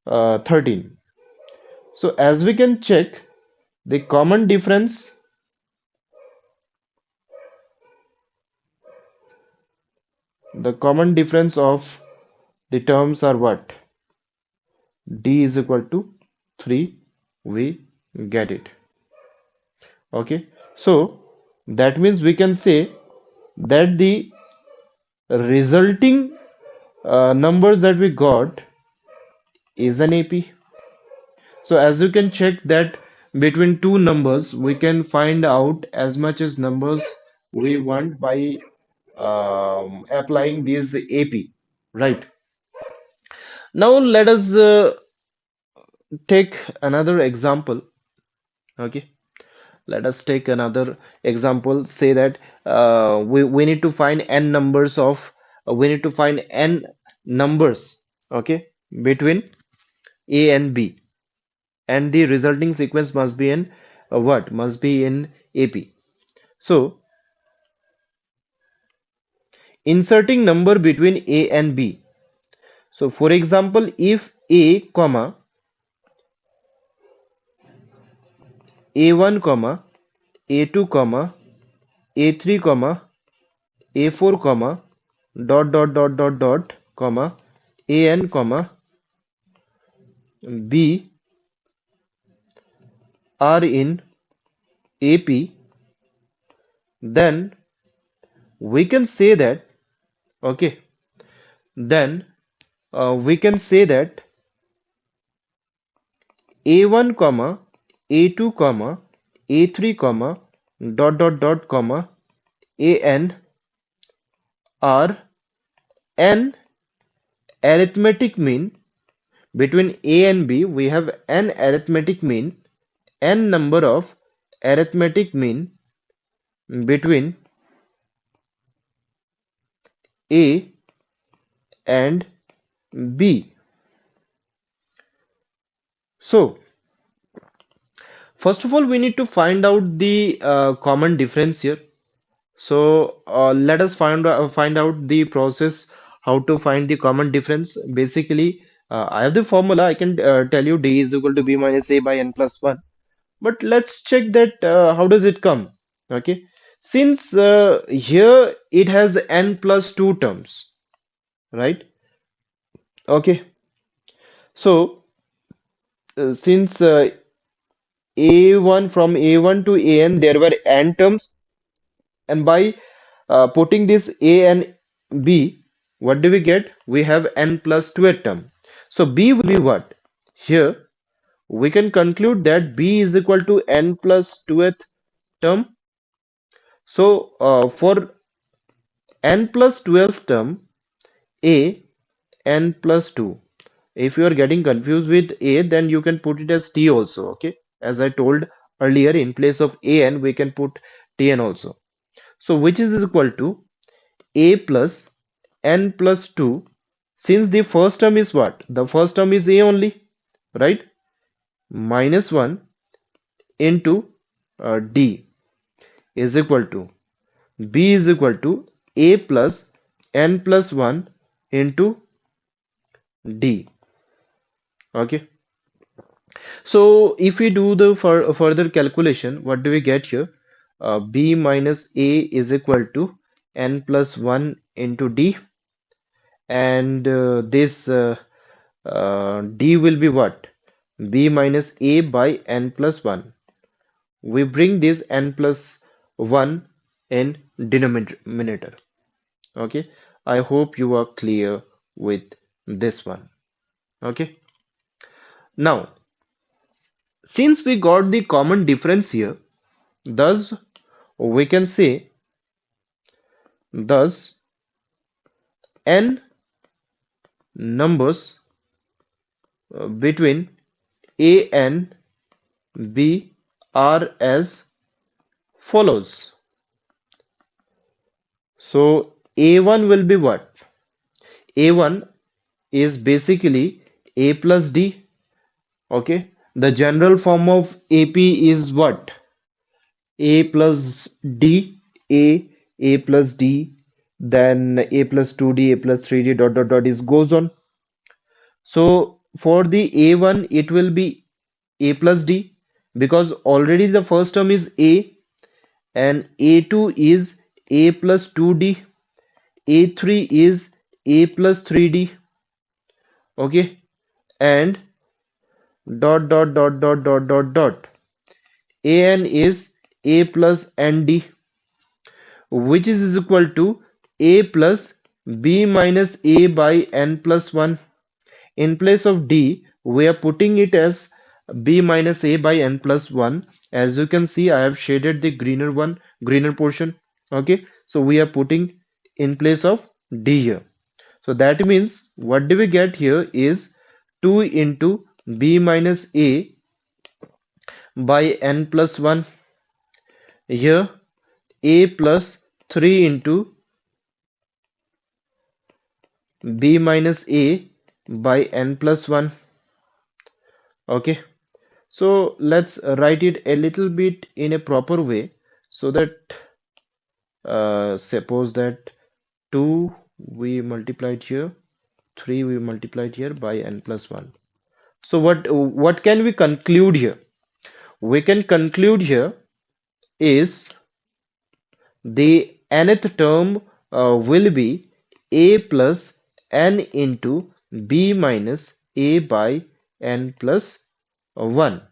13. So as we can check, the common difference of the terms are what? D is equal to 3. We get it. Okay. So that means we can say that the resulting numbers that we got is an AP. So as you can check that between two numbers, we can find out as much as numbers we want by applying this AP, right? Now let us take another example. Okay, let us take another example. Say that we need to find n numbers of we need to find n numbers. Okay, between A and B, and the resulting sequence must be in what? Must be in AP. So inserting number between A and B. So for example, if A comma A1 comma A2 comma A3 comma A4 comma dot comma AN comma B are in AP, then we can say that, okay, then we can say that A1 comma A2 comma A3 comma comma AN are n arithmetic mean. Between A and B, we have n arithmetic mean, n number of arithmetic mean between A and B. So, first of all, we need to find out the common difference here. So, let us find out the process how to find the common difference. Basically, I have the formula. I can tell you D is equal to B minus A by n plus 1. But let's check that how does it come? Okay, since here it has n plus 2 terms, right? Okay, so since A1 from A1 to AN there were n terms, and by putting this A and B, what do we get? We have n plus 2th term. So B will be what? Here we can conclude that B is equal to n plus 2th term. So for n plus 12th term, A n plus 2. If you are getting confused with A, then you can put it as T also. Okay, as I told earlier, in place of AN we can put TN also. So which is equal to A plus n plus 2. Since the first term is what? The first term is A only. right? Minus 1 into D is equal to B is equal to A plus N plus 1 into D. Okay. So if we do the further calculation, what do we get here? B minus A is equal to N plus 1 into D, and this D will be what? B minus A by N plus 1. We bring this N plus 1 in denominator. Okay. I hope you are clear with this one. Okay. Now, since we got the common difference here, thus we can say thus n numbers between A and B are as follows. So A1 will be what? A1 is basically A plus D. Okay. The general form of AP is what? A plus D, A plus D, then A plus 2D, A plus 3D, dot dot dot is goes on. So for the A1, it will be A plus D because already the first term is A, and A2 is A plus 2D, A3 is A plus 3D, okay, and dot dot dot dot dot dot dot. AN is A plus ND, which is equal to A plus B minus A by N plus 1. In place of D, we are putting it as B minus A by N plus 1. As you can see, I have shaded the greener portion. Okay, so we are putting in place of D here. So that means what do we get here is 2 into B minus A by N plus 1. Here, A plus 3 into B minus A by N plus 1. Okay. So let's write it a little bit in a proper way so that suppose that 2 we multiplied here, 3 we multiplied here by n plus 1. So what can we conclude here? We can conclude here is the nth term will be a plus n into b minus a by n plus 1.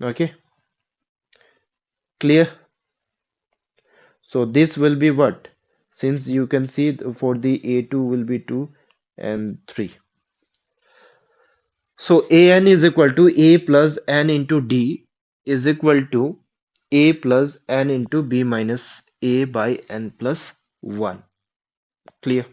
Okay, clear? So this will be what? Since you can see for the A2 will be 2 and 3. So AN is equal to A plus N into D is equal to A plus N into B minus A by N plus 1. Clear?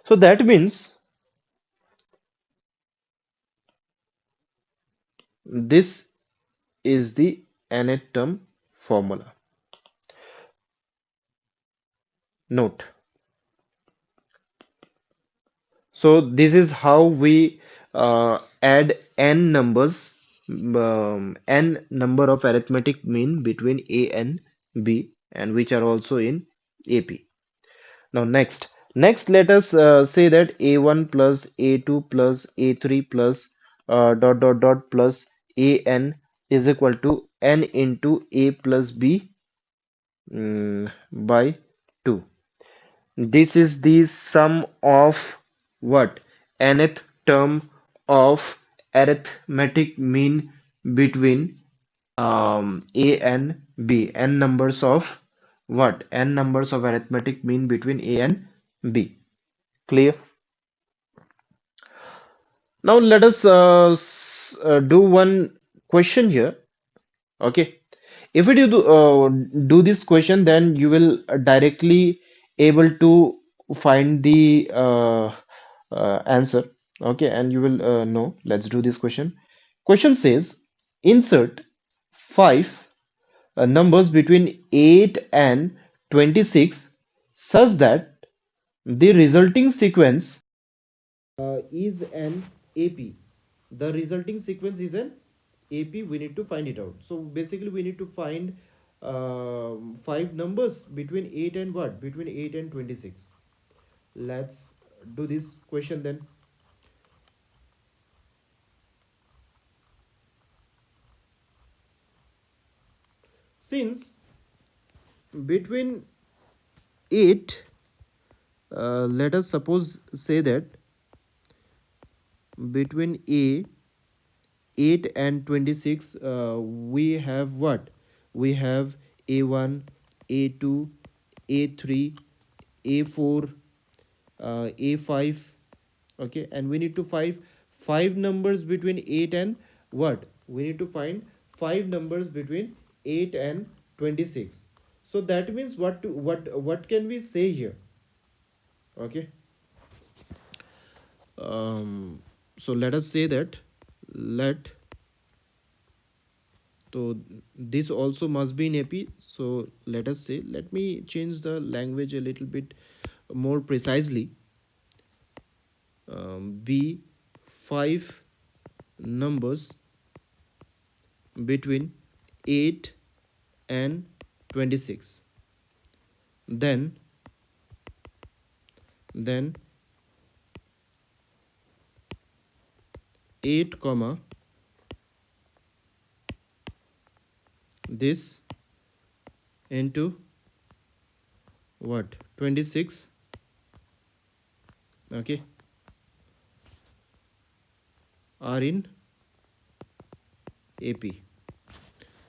So that means this is the nth term formula. Note. So this is how we add n numbers, n number of arithmetic mean between A and B, and which are also in AP. Now next let us say that A1 plus A2 plus A3 plus dot dot dot plus AN is equal to n into A plus B by 2. This is the sum of what? Nth term of arithmetic mean between A and B. N numbers of what? N numbers of arithmetic mean between A and B. Clear? Now let us do one question here. Okay. If we do this question, then you will directly able to find the answer. Okay, and you will know. Let's do this question. Question says, insert 5 numbers between 8 and 26 such that the resulting sequence is an AP. The resulting sequence is an AP. We need to find it out. So basically, we need to find five numbers between 8 and what? Between 8 and 26. Let's do this question then. Since between 8, let us suppose say that between 8 and 26, we have what? We have A1, A2, A3, A4, A5. Okay, and we need to find five numbers between 8 and what? We need to find five numbers between 8 and 26. So that means what can we say here? Okay, so let us say that let so this also must be in AP. So let us say, let me change the language a little bit more precisely. Be five numbers between 8 and 26. Then 8 comma this into what? 26. Okay, are in AP.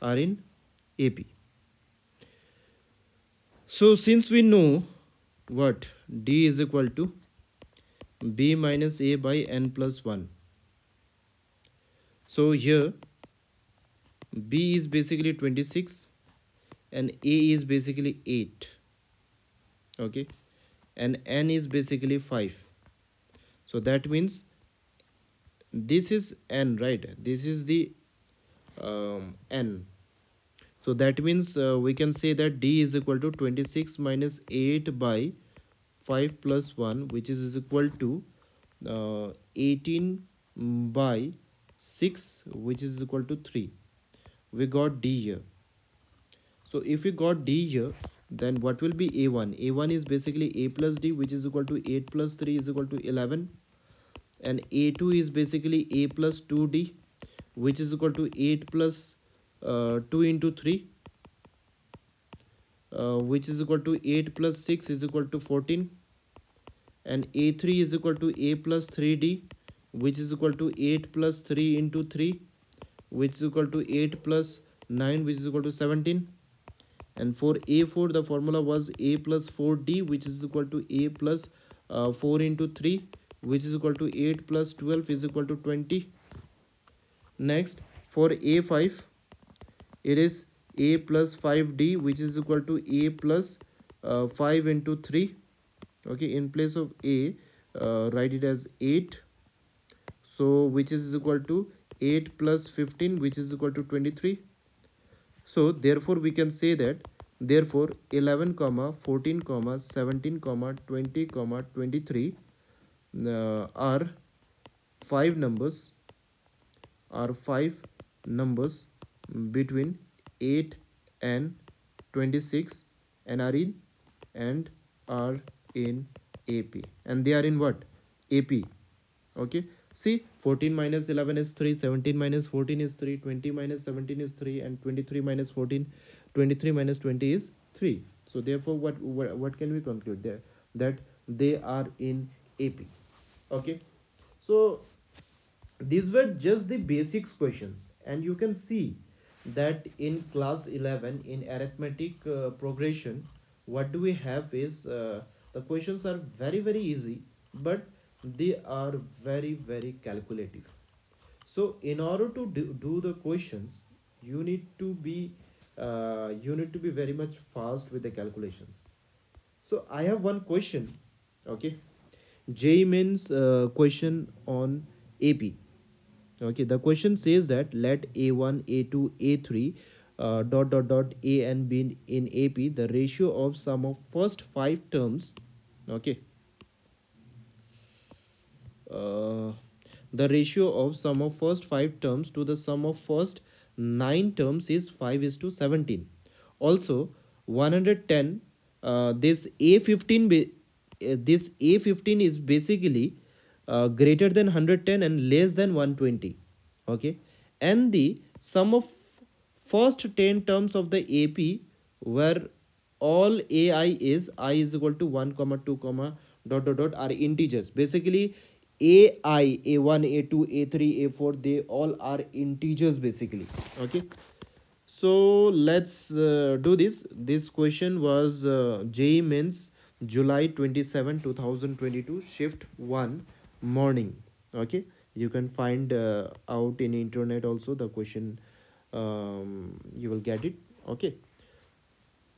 Are in AP. So since we know what D is equal to B minus A by N plus 1. So here B is basically 26 and A is basically 8. Okay, and N is basically 5. So that means this is N, right? This is the N. So that means we can say that D is equal to 26 minus 8 by 5 plus 1, which is equal to 18 by 6, which is equal to 3. We got D here. So if we got D here, then what will be A1? A1 is basically A plus D, which is equal to 8 plus 3 is equal to 11. And A2 is basically A plus 2D, which is equal to 8 plus 2 into 3, which is equal to 8 plus 6 is equal to 14. And A3 is equal to A plus 3D, which is equal to 8 plus 3 into 3, which is equal to 8 plus 9, which is equal to 17. And for A4, the formula was A plus 4D, which is equal to A plus 4 into 3, which is equal to 8 plus 12 is equal to 20. Next, for A5, it is A plus 5D, which is equal to A plus 5 into 3. Okay, in place of A, write it as 8. So which is equal to 8 plus 15, which is equal to 23. So therefore we can say that therefore 11 comma 14 comma 17 comma 20 comma 23 are five numbers between 8 and 26 and are in AP, and they are in what? AP. Okay, see, 14 minus 11 is 3, 17 minus 14 is 3, 20 minus 17 is 3, and 23 minus 14, 23 minus 20 is 3. So therefore what can we conclude there? That they are in AP. Okay, so these were just the basics questions, and you can see that in class 11 in arithmetic progression, what do we have is the questions are very easy, but they are very calculative. So in order to do the questions, you need to be very much fast with the calculations. So I have one question. Okay, JEE means question on AP. Okay, the question says that let A1, A2, A3 dot dot dot A and B in AP, the ratio of sum of first 5 terms, okay, uh, the ratio of sum of first 5 terms to the sum of first 9 terms is 5 is to 17. Also 110, this A15 this A15 is basically greater than 110 and less than 120, okay, and the sum of first 10 terms of the AP where all AI is I is equal to 1 comma 2 comma dot dot dot are integers. Basically AI, A1, A2, A3, A4, they all are integers basically, okay. So let's do this. This question was JEE Mains July 27, 2022, shift 1 morning, okay. You can find out in internet also the question, you will get it, okay.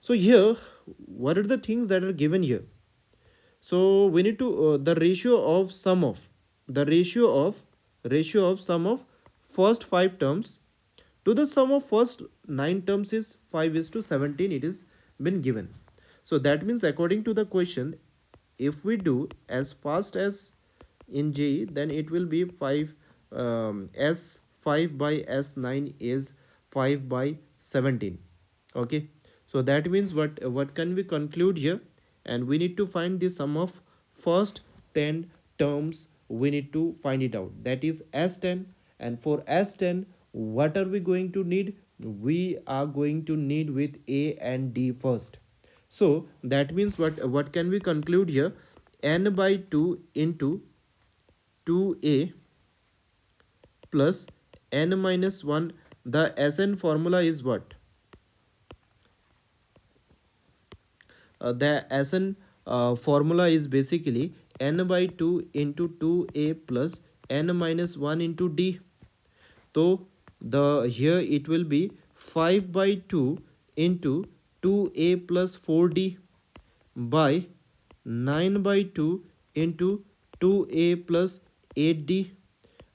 So here, what are the things that are given here? So we need to the ratio of sum of the ratio of sum of first 5 terms to the sum of first 9 terms is 5 is to 17. It is been given. So that means according to the question, if we do as fast as in JEE, then it will be 5, s 5 by s9 is 5 by 17, okay. So that means what can we conclude here? And we need to find the sum of first 10 terms. We need to find it out, that is s10. And for s10, what are we going to need? We are going to need with A and D first. So that means what can we conclude here? N by 2 into 2A plus n minus 1. The Sn formula is what? The Sn formula is basically n by 2 into 2A plus n minus 1 into D. So the here it will be 5 by 2 into 2A plus 4D by 9 by 2 into 2A plus 8D,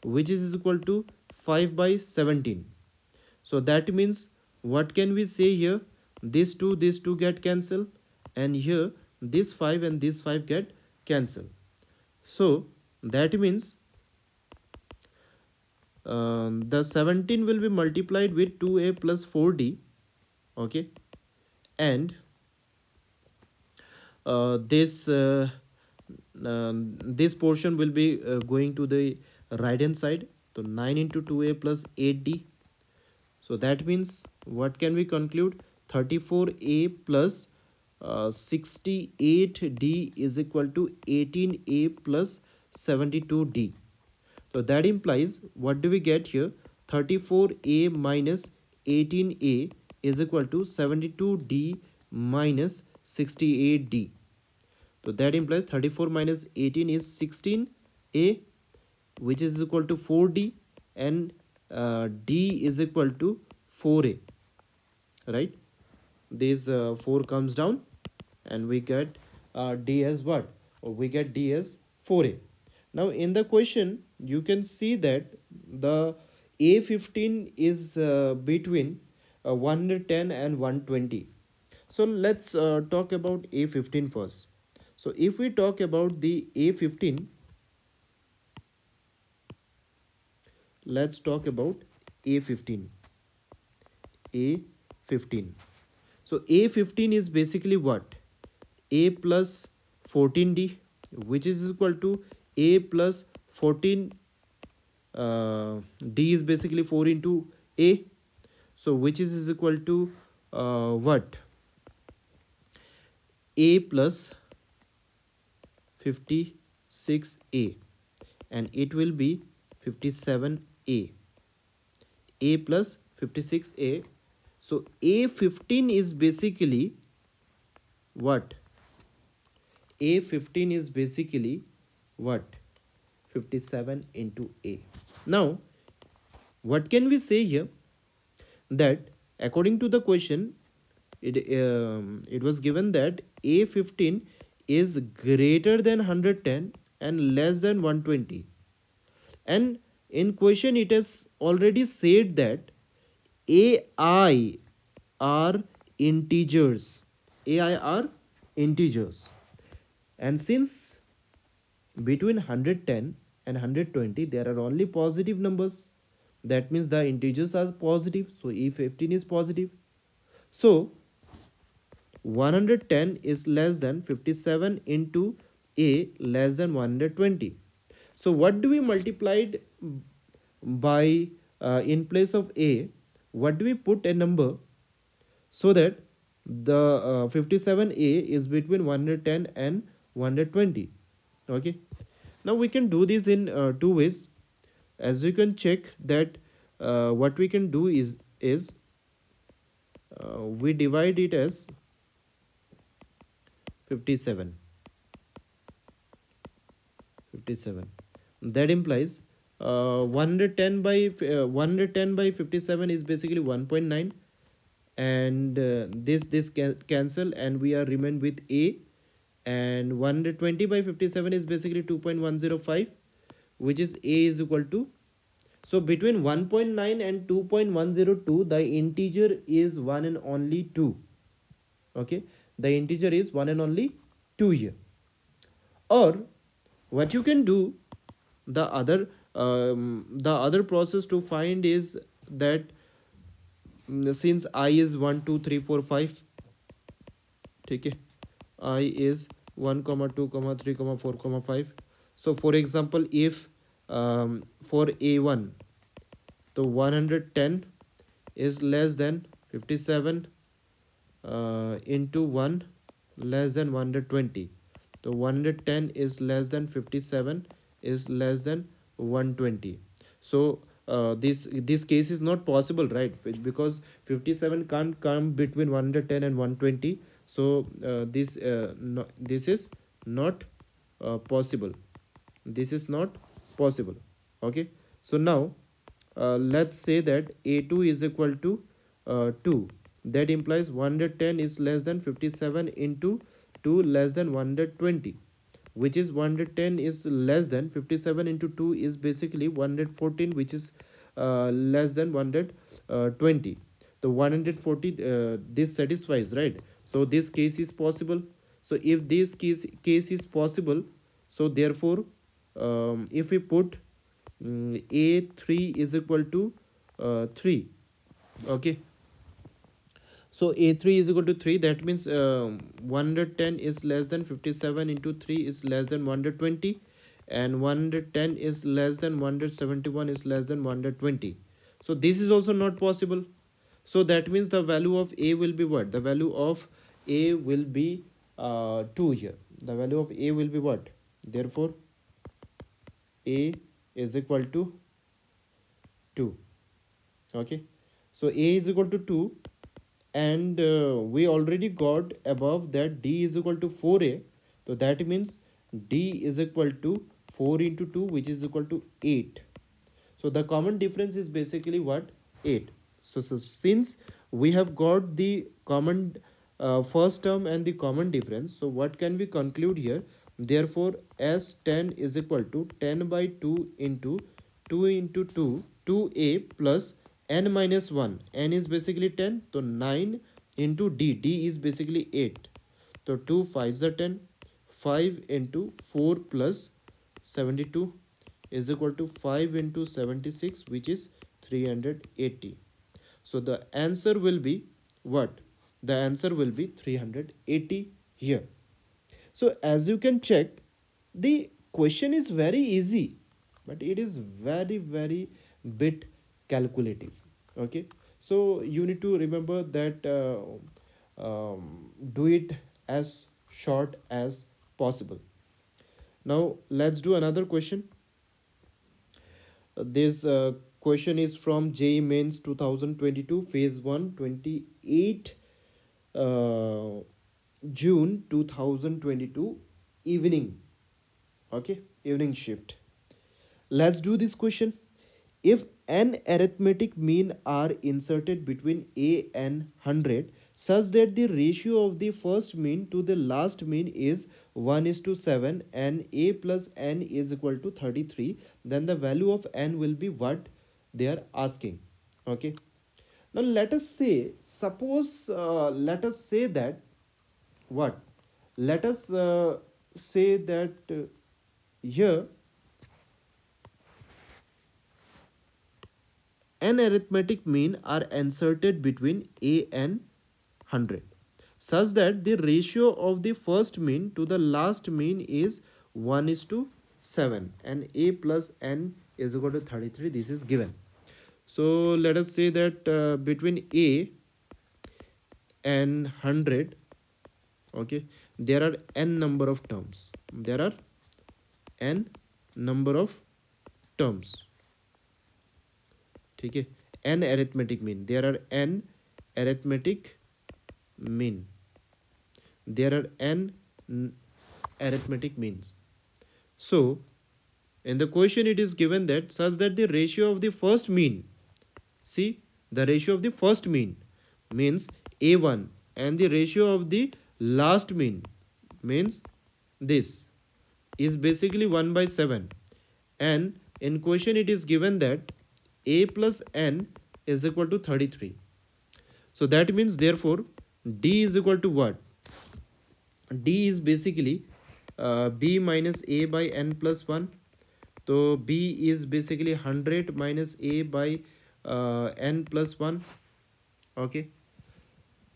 which is equal to 5 by 17. So that means what can we say here? These two get cancelled, and here this 5 and this 5 get cancelled. So that means the 17 will be multiplied with 2A plus 4D, okay, and this portion will be going to the right hand side. So 9 into 2A plus 8D. So that means what can we conclude? 34A plus 68D is equal to 18A plus 72D. So that implies, what do we get here? 34A minus 18A is equal to 72D minus 68D. So that implies 34 minus 18 is 16A, which is equal to 4D, and D is equal to 4A, right? This 4 comes down and we get D as what? We get D as 4A. Now in the question you can see that the A15 is between 110 and 120. So let's talk about A15 first. So if we talk about the A15, let's talk about A15. A15. So A15 is basically what? A plus 14D, which is equal to A plus 14, D is basically 4 into A. So which is equal to what? A plus 56A, and it will be 57A. A plus 56A. So A15 is basically what? A15 is basically what? 57 into A. Now what can we say here? That according to the question, it was given that A15 is greater than 110 and less than 120, and in question it has already said that AI are integers. AI are integers. And since between 110 and 120 there are only positive numbers, that means the integers are positive. So if 15 is positive, so 110 is less than 57 into a less than 120. So what do we multiplied by, in place of a, what do we put a number so that the 57a is between 110 and 120. Okay, now we can do this in two ways. As you can check that what we can do is we divide it as 57. That implies 110 by 110 by 57 is basically 1.9, and this cancel and we are remain with a, and 120 by 57 is basically 2.105, which is a is equal to, so between 1.9 and 2.102 the integer is one and only 2. Okay, the integer is one and only 2 here. Or what you can do, the other process to find is that, since I is 1 2 3 4 5, ठीक है, I is 1 2 3 4 5. So for example, if for a1 the 110 is less than 57 into 1 less than 120, so 110 is less than 57 is less than 120. So this case is not possible, right? Because 57 can't come between 110 and 120. So this is not possible. This is not possible. Okay, so now let's say that a2 is equal to 2. That implies 110 is less than 57 into 2 less than 120, which is 110 is less than 57 into 2 is basically 114, which is less than 120. The 140 this satisfies, right? So this case is possible. So if this case is possible, so therefore if we put a3 is equal to 3. Okay, so a3 is equal to 3, that means 110 is less than 57 into 3 is less than 120, and 110 is less than 171 is less than 120. So this is also not possible. So that means the value of a will be what? The value of a will be 2 here. The value of a will be what? Therefore a is equal to 2. Okay, so a is equal to 2, and we already got above that d is equal to 4a. So that means d is equal to 4 into 2, which is equal to 8. So the common difference is basically what? 8. So since we have got the common first term and the common difference, so what can we conclude here? Therefore s10 is equal to 10 by 2 into 2 into 2 2a plus n minus 1. N is basically 10, so 9 into d is basically 8. So 2 5s are 10, 5 into 4 plus 72 is equal to 5 into 76, which is 380. So the answer will be what? The answer will be 380 here. So as you can check, the question is very easy, but it is very bit calculative. Okay, so you need to remember that do it as short as possible. Now let's do another question. This question is from JEE Mains 2022 Phase 1 28 June 2022 evening. Okay, evening shift. Let's do this question. If n arithmetic mean are inserted between a and 100 such that the ratio of the first mean to the last mean is 1 is to 7 and a plus n is equal to 33, then the value of n will be what they are asking. Okay, Now let us say, suppose let us say that what? Let us say that here n arithmetic mean are inserted between a and 100 such that the ratio of the first mean to the last mean is 1 is to 7 and a plus n is equal to 33. This is given. So let us say that between a and 100, okay, there are n number of terms. There are n number of terms. ठीक है, n arithmetic mean. There are n arithmetic mean. There are n arithmetic means. So in the question it is given that such that the ratio of the first mean, see, the ratio of the first mean means a1 and the ratio of the last mean means this is basically 1 by 7, and in question it is given that a plus n is equal to 33. So that means therefore d is equal to what? D is basically b minus a by n plus 1. So b is basically 100 minus a by n plus 1. Okay.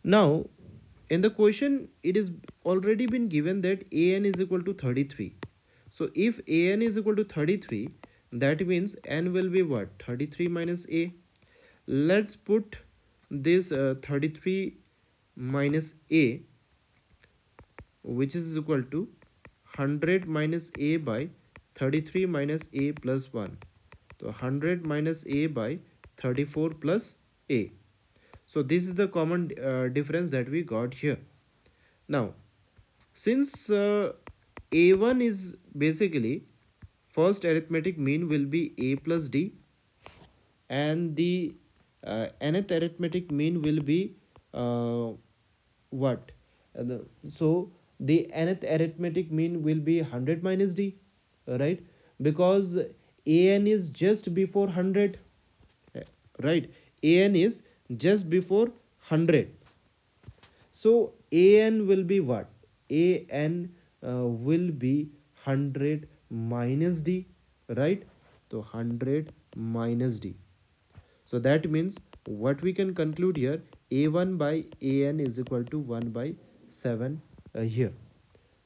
Now in the question it is already been given that an is equal to 33. So if an is equal to 33, that means n will be what? 33 minus a. Let's put this 33 minus a, which is equal to 100 minus a by 33 minus a plus 1. So 100 minus a by 34 plus a. So this is the common difference that we got here. Now since a1 is basically first arithmetic mean will be a plus d, and the nth arithmetic mean will be what? So the nth arithmetic mean will be 100 minus d, right? Because an is just before 100, right? An is just before 100. So an will be what? An will be 100 minus d, right? So 100 minus d. So that means what we can conclude here, a1 by an is equal to 1 by 7 here.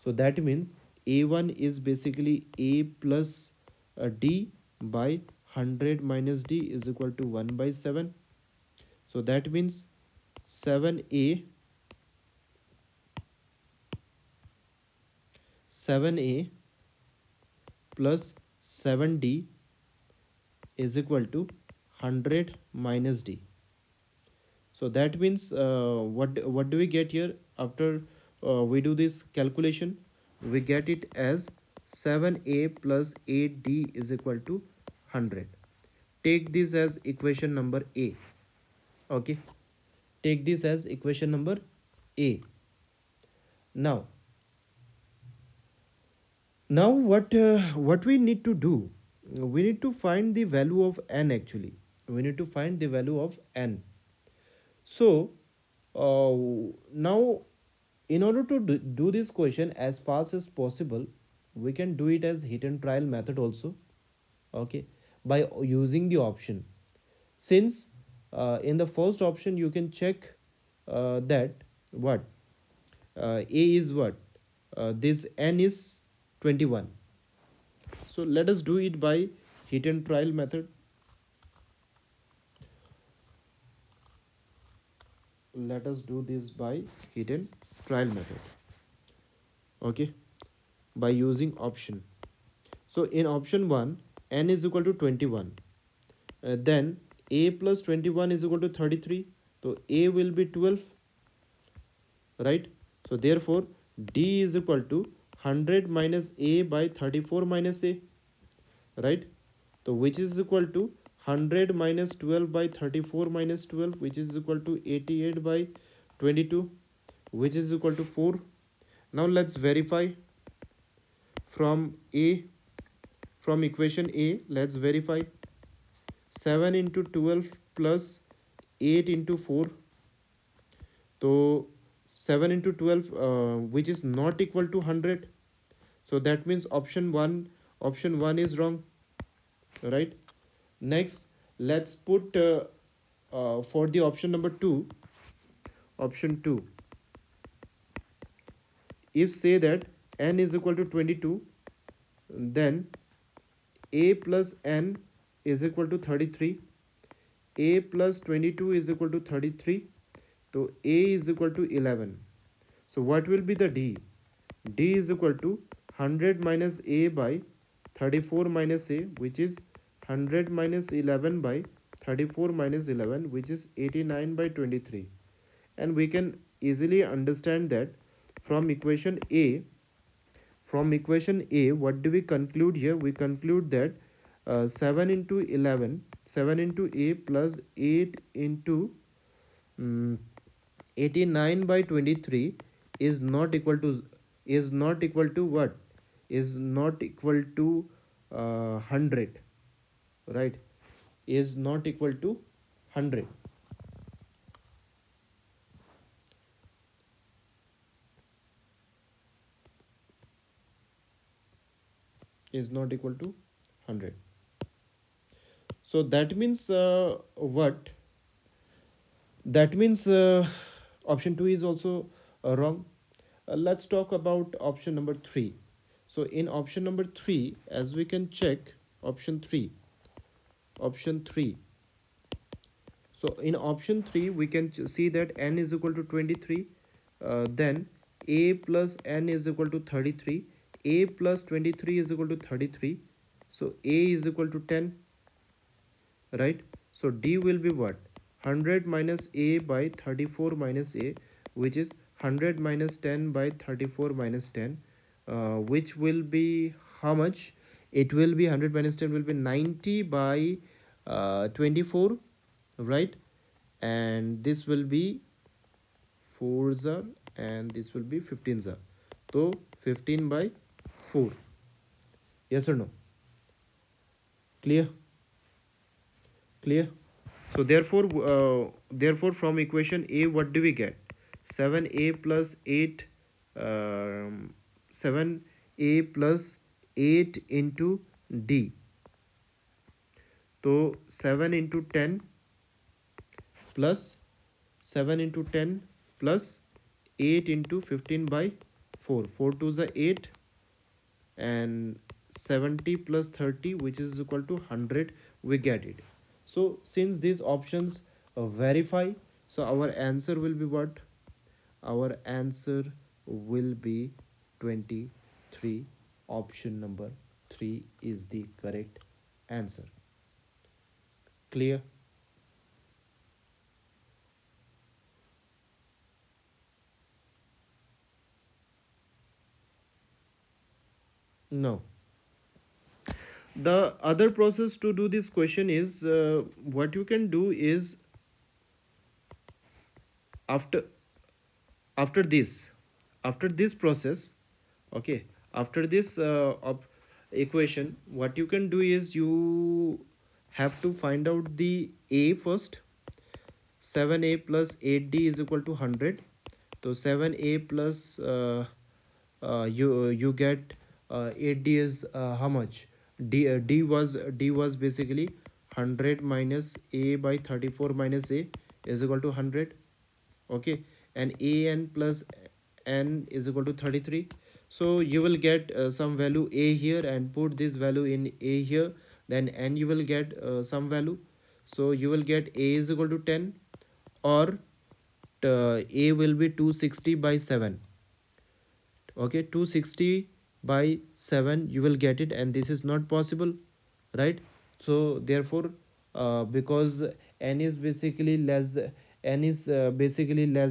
So that means a1 is basically a plus d by 100 minus d is equal to 1 by 7. So that means 7a plus 7d is equal to 100 minus d. So that means what do we get here after we do this calculation? We get it as 7a plus 8d is equal to 100. Take this as equation number a. Okay, take this as equation number a. Now what we need to do, we need to find the value of n. Actually we need to find the value of n. So now in order to do this question as fast as possible, we can do it as hit and trial method also. Okay, by using the option. Since in the first option you can check that what a is what, this n is 21. So let us do it by hit and trial method. Let us do this by hit and trial method. Okay, by using option. So in option 1 n is equal to 21, then a plus 21 is equal to 33. So a will be 12, right? So therefore d is equal to 100 minus a by 34 minus a, right? So which is equal to 100 minus 12 by 34 minus 12, which is equal to 88 by 22, which is equal to 4. Now let's verify from a, from equation a. Let's verify 7 into 12 plus 8 into 4, so 7 into 12, which is not equal to 100. So that means option 1 is wrong, right? Next, let's put for the option number 2, option 2, if say that n is equal to 22, then a plus n is equal to 33, a plus 22 is equal to 33, so a is equal to 11. So what will be the d? D is equal to 100 minus a by 34 minus a, which is 100 minus 11 by 34 minus 11, which is 89 by 23. And we can easily understand that from equation a, what do we conclude here? We conclude that 7 into 11, 7 into a plus 8 into 89 by 23 is not equal to, what? Is not equal to 100, right? Is not equal to 100, is not equal to 100. So that means what? That means option 2 is also wrong. Let's talk about option number 3. So in option number 3, as we can check, option 3, option 3. So in option 3, we can see that n is equal to 23, then a plus n is equal to 33, a plus 23 is equal to 33, so a is equal to 10, right? So d will be what? 100 minus a by 34 minus a, which is 100 minus 10 by 34 minus 10, which will be how much? It will be 100 minus 10 will be 90 by 24, right? And this will be 4 za, and this will be 15 za. So 15 by 4. Yes or no? Clear? Clear? So therefore from equation a, what do we get? 7a plus 8, 7a plus 8 into d. So 7 into 10 plus 7 into 10 plus 8 into 15 by 4. 4 to the 8, and 70 plus 30, which is equal to 100, we get it. So since these options verify, so our answer will be what? Our answer will be 23. Option number 3 is the correct answer. Clear? No. The other process to do this question is, what you can do is, after after this after this process, okay, after this equation, what you can do is you have to find out the a first. 7a plus 8d is equal to 100. So 7a plus you get 8d is how much? D was basically 100 minus a by 34 minus a is equal to 100, okay, and an plus n is equal to 33. So you will get some value a here and put this value in a here, then n you will get some value. So you will get a is equal to 10, or a will be 260 by 7, okay, 260 by 7 you will get it, and this is not possible, right? So therefore because n is basically less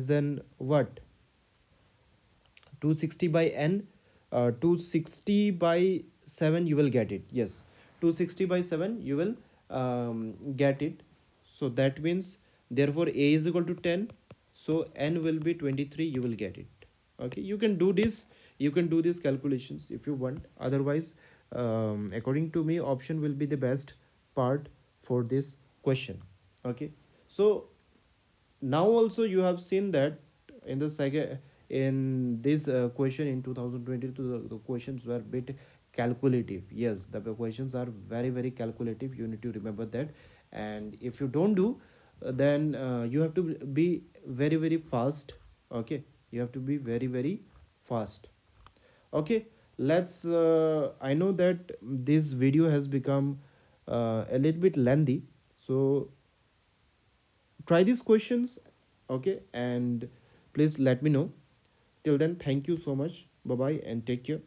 than what? 260 by n, 260 by 7 you will get it, yes, 260 by 7 you will get it. So that means therefore a is equal to 10, so n will be 23, you will get it. Okay, you can do this, you can do these calculations if you want. Otherwise according to me, option will be the best part for this question. Okay, so Now also you have seen that in the second, in this question in 2022, the questions were bit calculative. Yes, the questions are very calculative, you need to remember that. And if you don't do, then you have to be very fast. Okay, you have to be very fast. Okay, let's I know that this video has become a little bit lengthy, so try these questions. Okay, and please let me know. Till then, thank you so much. Bye bye and take care.